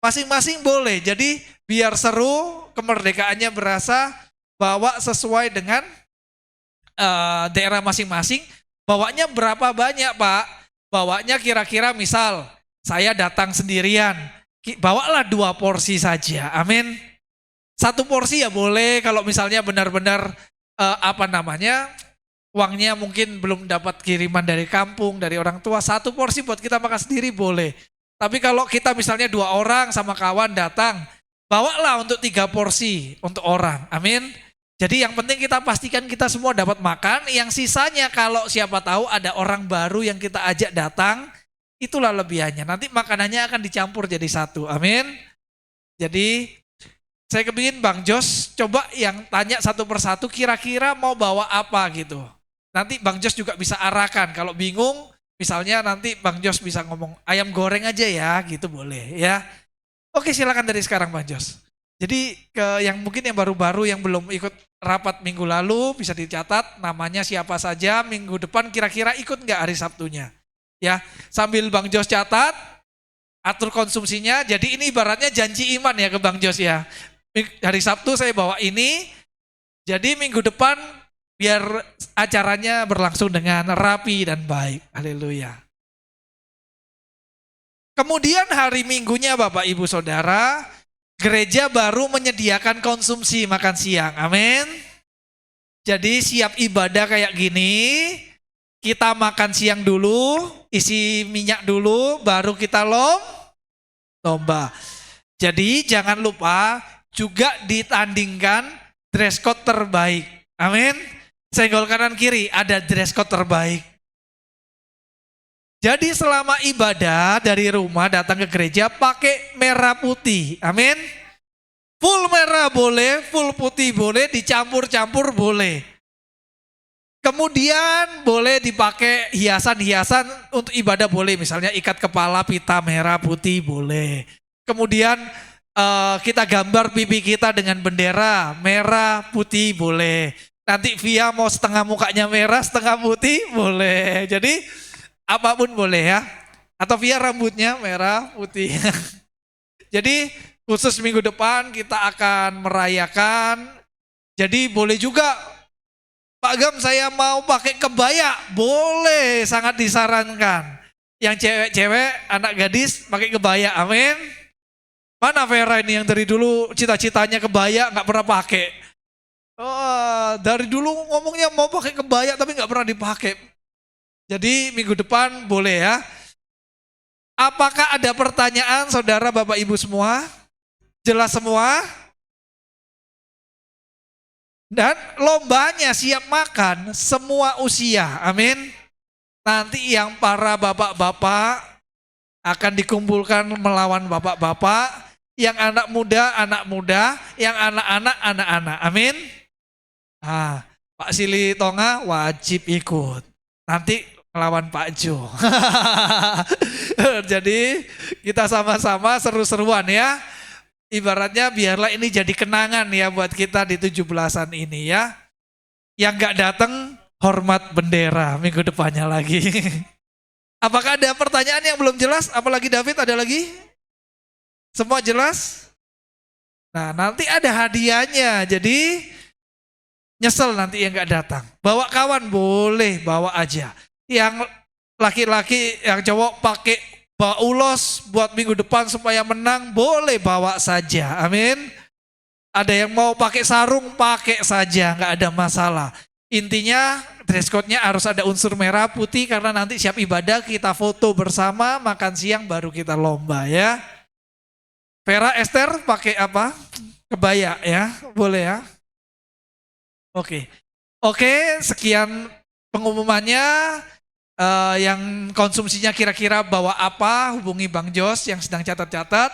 Masing-masing boleh, jadi biar seru, kemerdekaannya berasa, bawa sesuai dengan daerah masing-masing. Bawanya berapa banyak Pak? Bawanya kira-kira misal, saya datang sendirian, bawalah 2 porsi saja, amin. 1 porsi ya boleh, kalau misalnya benar-benar uangnya mungkin belum dapat kiriman dari kampung, dari orang tua, 1 porsi buat kita makan sendiri boleh. Tapi kalau kita misalnya 2 orang sama kawan datang, bawalah untuk 3 porsi untuk orang, amin. Jadi yang penting kita pastikan kita semua dapat makan, yang sisanya kalau siapa tahu ada orang baru yang kita ajak datang, itulah lebihannya. Nanti makanannya akan dicampur jadi 1, amin. Jadi saya kepingin Bang Jos coba yang tanya satu persatu kira-kira mau bawa apa gitu. Nanti Bang Jos juga bisa arahkan, kalau bingung misalnya nanti Bang Jos bisa ngomong ayam goreng aja ya gitu boleh ya. Oke silakan dari sekarang Bang Jos. Jadi yang mungkin yang baru-baru yang belum ikut rapat minggu lalu bisa dicatat namanya siapa saja, minggu depan kira-kira ikut nggak hari Sabtunya. Ya sambil Bang Jos catat, atur konsumsinya, jadi ini ibaratnya janji iman ya ke Bang Jos ya. Hari Sabtu saya bawa ini, jadi minggu depan biar acaranya berlangsung dengan rapi dan baik. Haleluya. Kemudian hari Minggunya Bapak Ibu Saudara, gereja baru menyediakan konsumsi makan siang. Amin. Jadi siap ibadah kayak gini, kita makan siang dulu, isi minyak dulu, baru kita lomba. Jadi jangan lupa juga ditandingkan dress code terbaik. Amin. Senggol kanan kiri ada dress code terbaik. Jadi selama ibadah dari rumah datang ke gereja pakai merah putih. Amin. Full merah boleh, full putih boleh, dicampur-campur boleh. Kemudian boleh dipakai hiasan-hiasan untuk ibadah boleh. Misalnya ikat kepala pita merah putih boleh. Kemudian kita gambar pipi kita dengan bendera merah putih boleh. Nanti Via mau setengah mukanya merah setengah putih boleh. Jadi apapun boleh ya. Atau Via rambutnya merah putih. Jadi khusus minggu depan kita akan merayakan. Jadi boleh juga Pak Gam saya mau pakai kebaya, boleh, sangat disarankan. Yang cewek-cewek, anak gadis pakai kebaya, amin. Mana Vera ini yang dari dulu cita-citanya kebaya nggak pernah pakai. Oh, dari dulu ngomongnya mau pakai kebaya tapi nggak pernah dipakai. Jadi minggu depan boleh ya. Apakah ada pertanyaan saudara Bapak Ibu semua? Jelas semua? Dan lombanya siap makan semua usia, amin. Nanti yang para bapak-bapak akan dikumpulkan melawan bapak-bapak, yang anak muda, yang anak-anak, anak-anak, amin. Nah, Pak Sili Tonga wajib ikut, nanti melawan Pak Jo. Jadi kita sama-sama seru-seruan ya. Ibaratnya biarlah ini jadi kenangan ya buat kita di 17-an ini ya. Yang gak datang hormat bendera minggu depannya lagi. Apakah ada pertanyaan yang belum jelas? Apalagi David ada lagi? Semua jelas? Nah nanti ada hadiahnya. Jadi nyesel nanti yang gak datang. Bawa kawan boleh, bawa aja. Yang laki-laki, yang cowok pakai bawa ulos buat minggu depan supaya menang, boleh bawa saja, amin. Ada yang mau pakai sarung, pakai saja, nggak ada masalah. Intinya dress code-nya harus ada unsur merah putih karena nanti siap ibadah kita foto bersama, makan siang baru kita lomba ya. Vera Esther pakai apa? Kebaya ya, boleh ya. Oke, sekian pengumumannya. Yang konsumsinya kira-kira bawa apa, hubungi Bang Jos yang sedang catat-catat.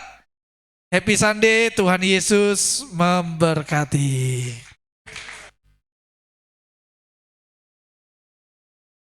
Happy Sunday, Tuhan Yesus memberkati.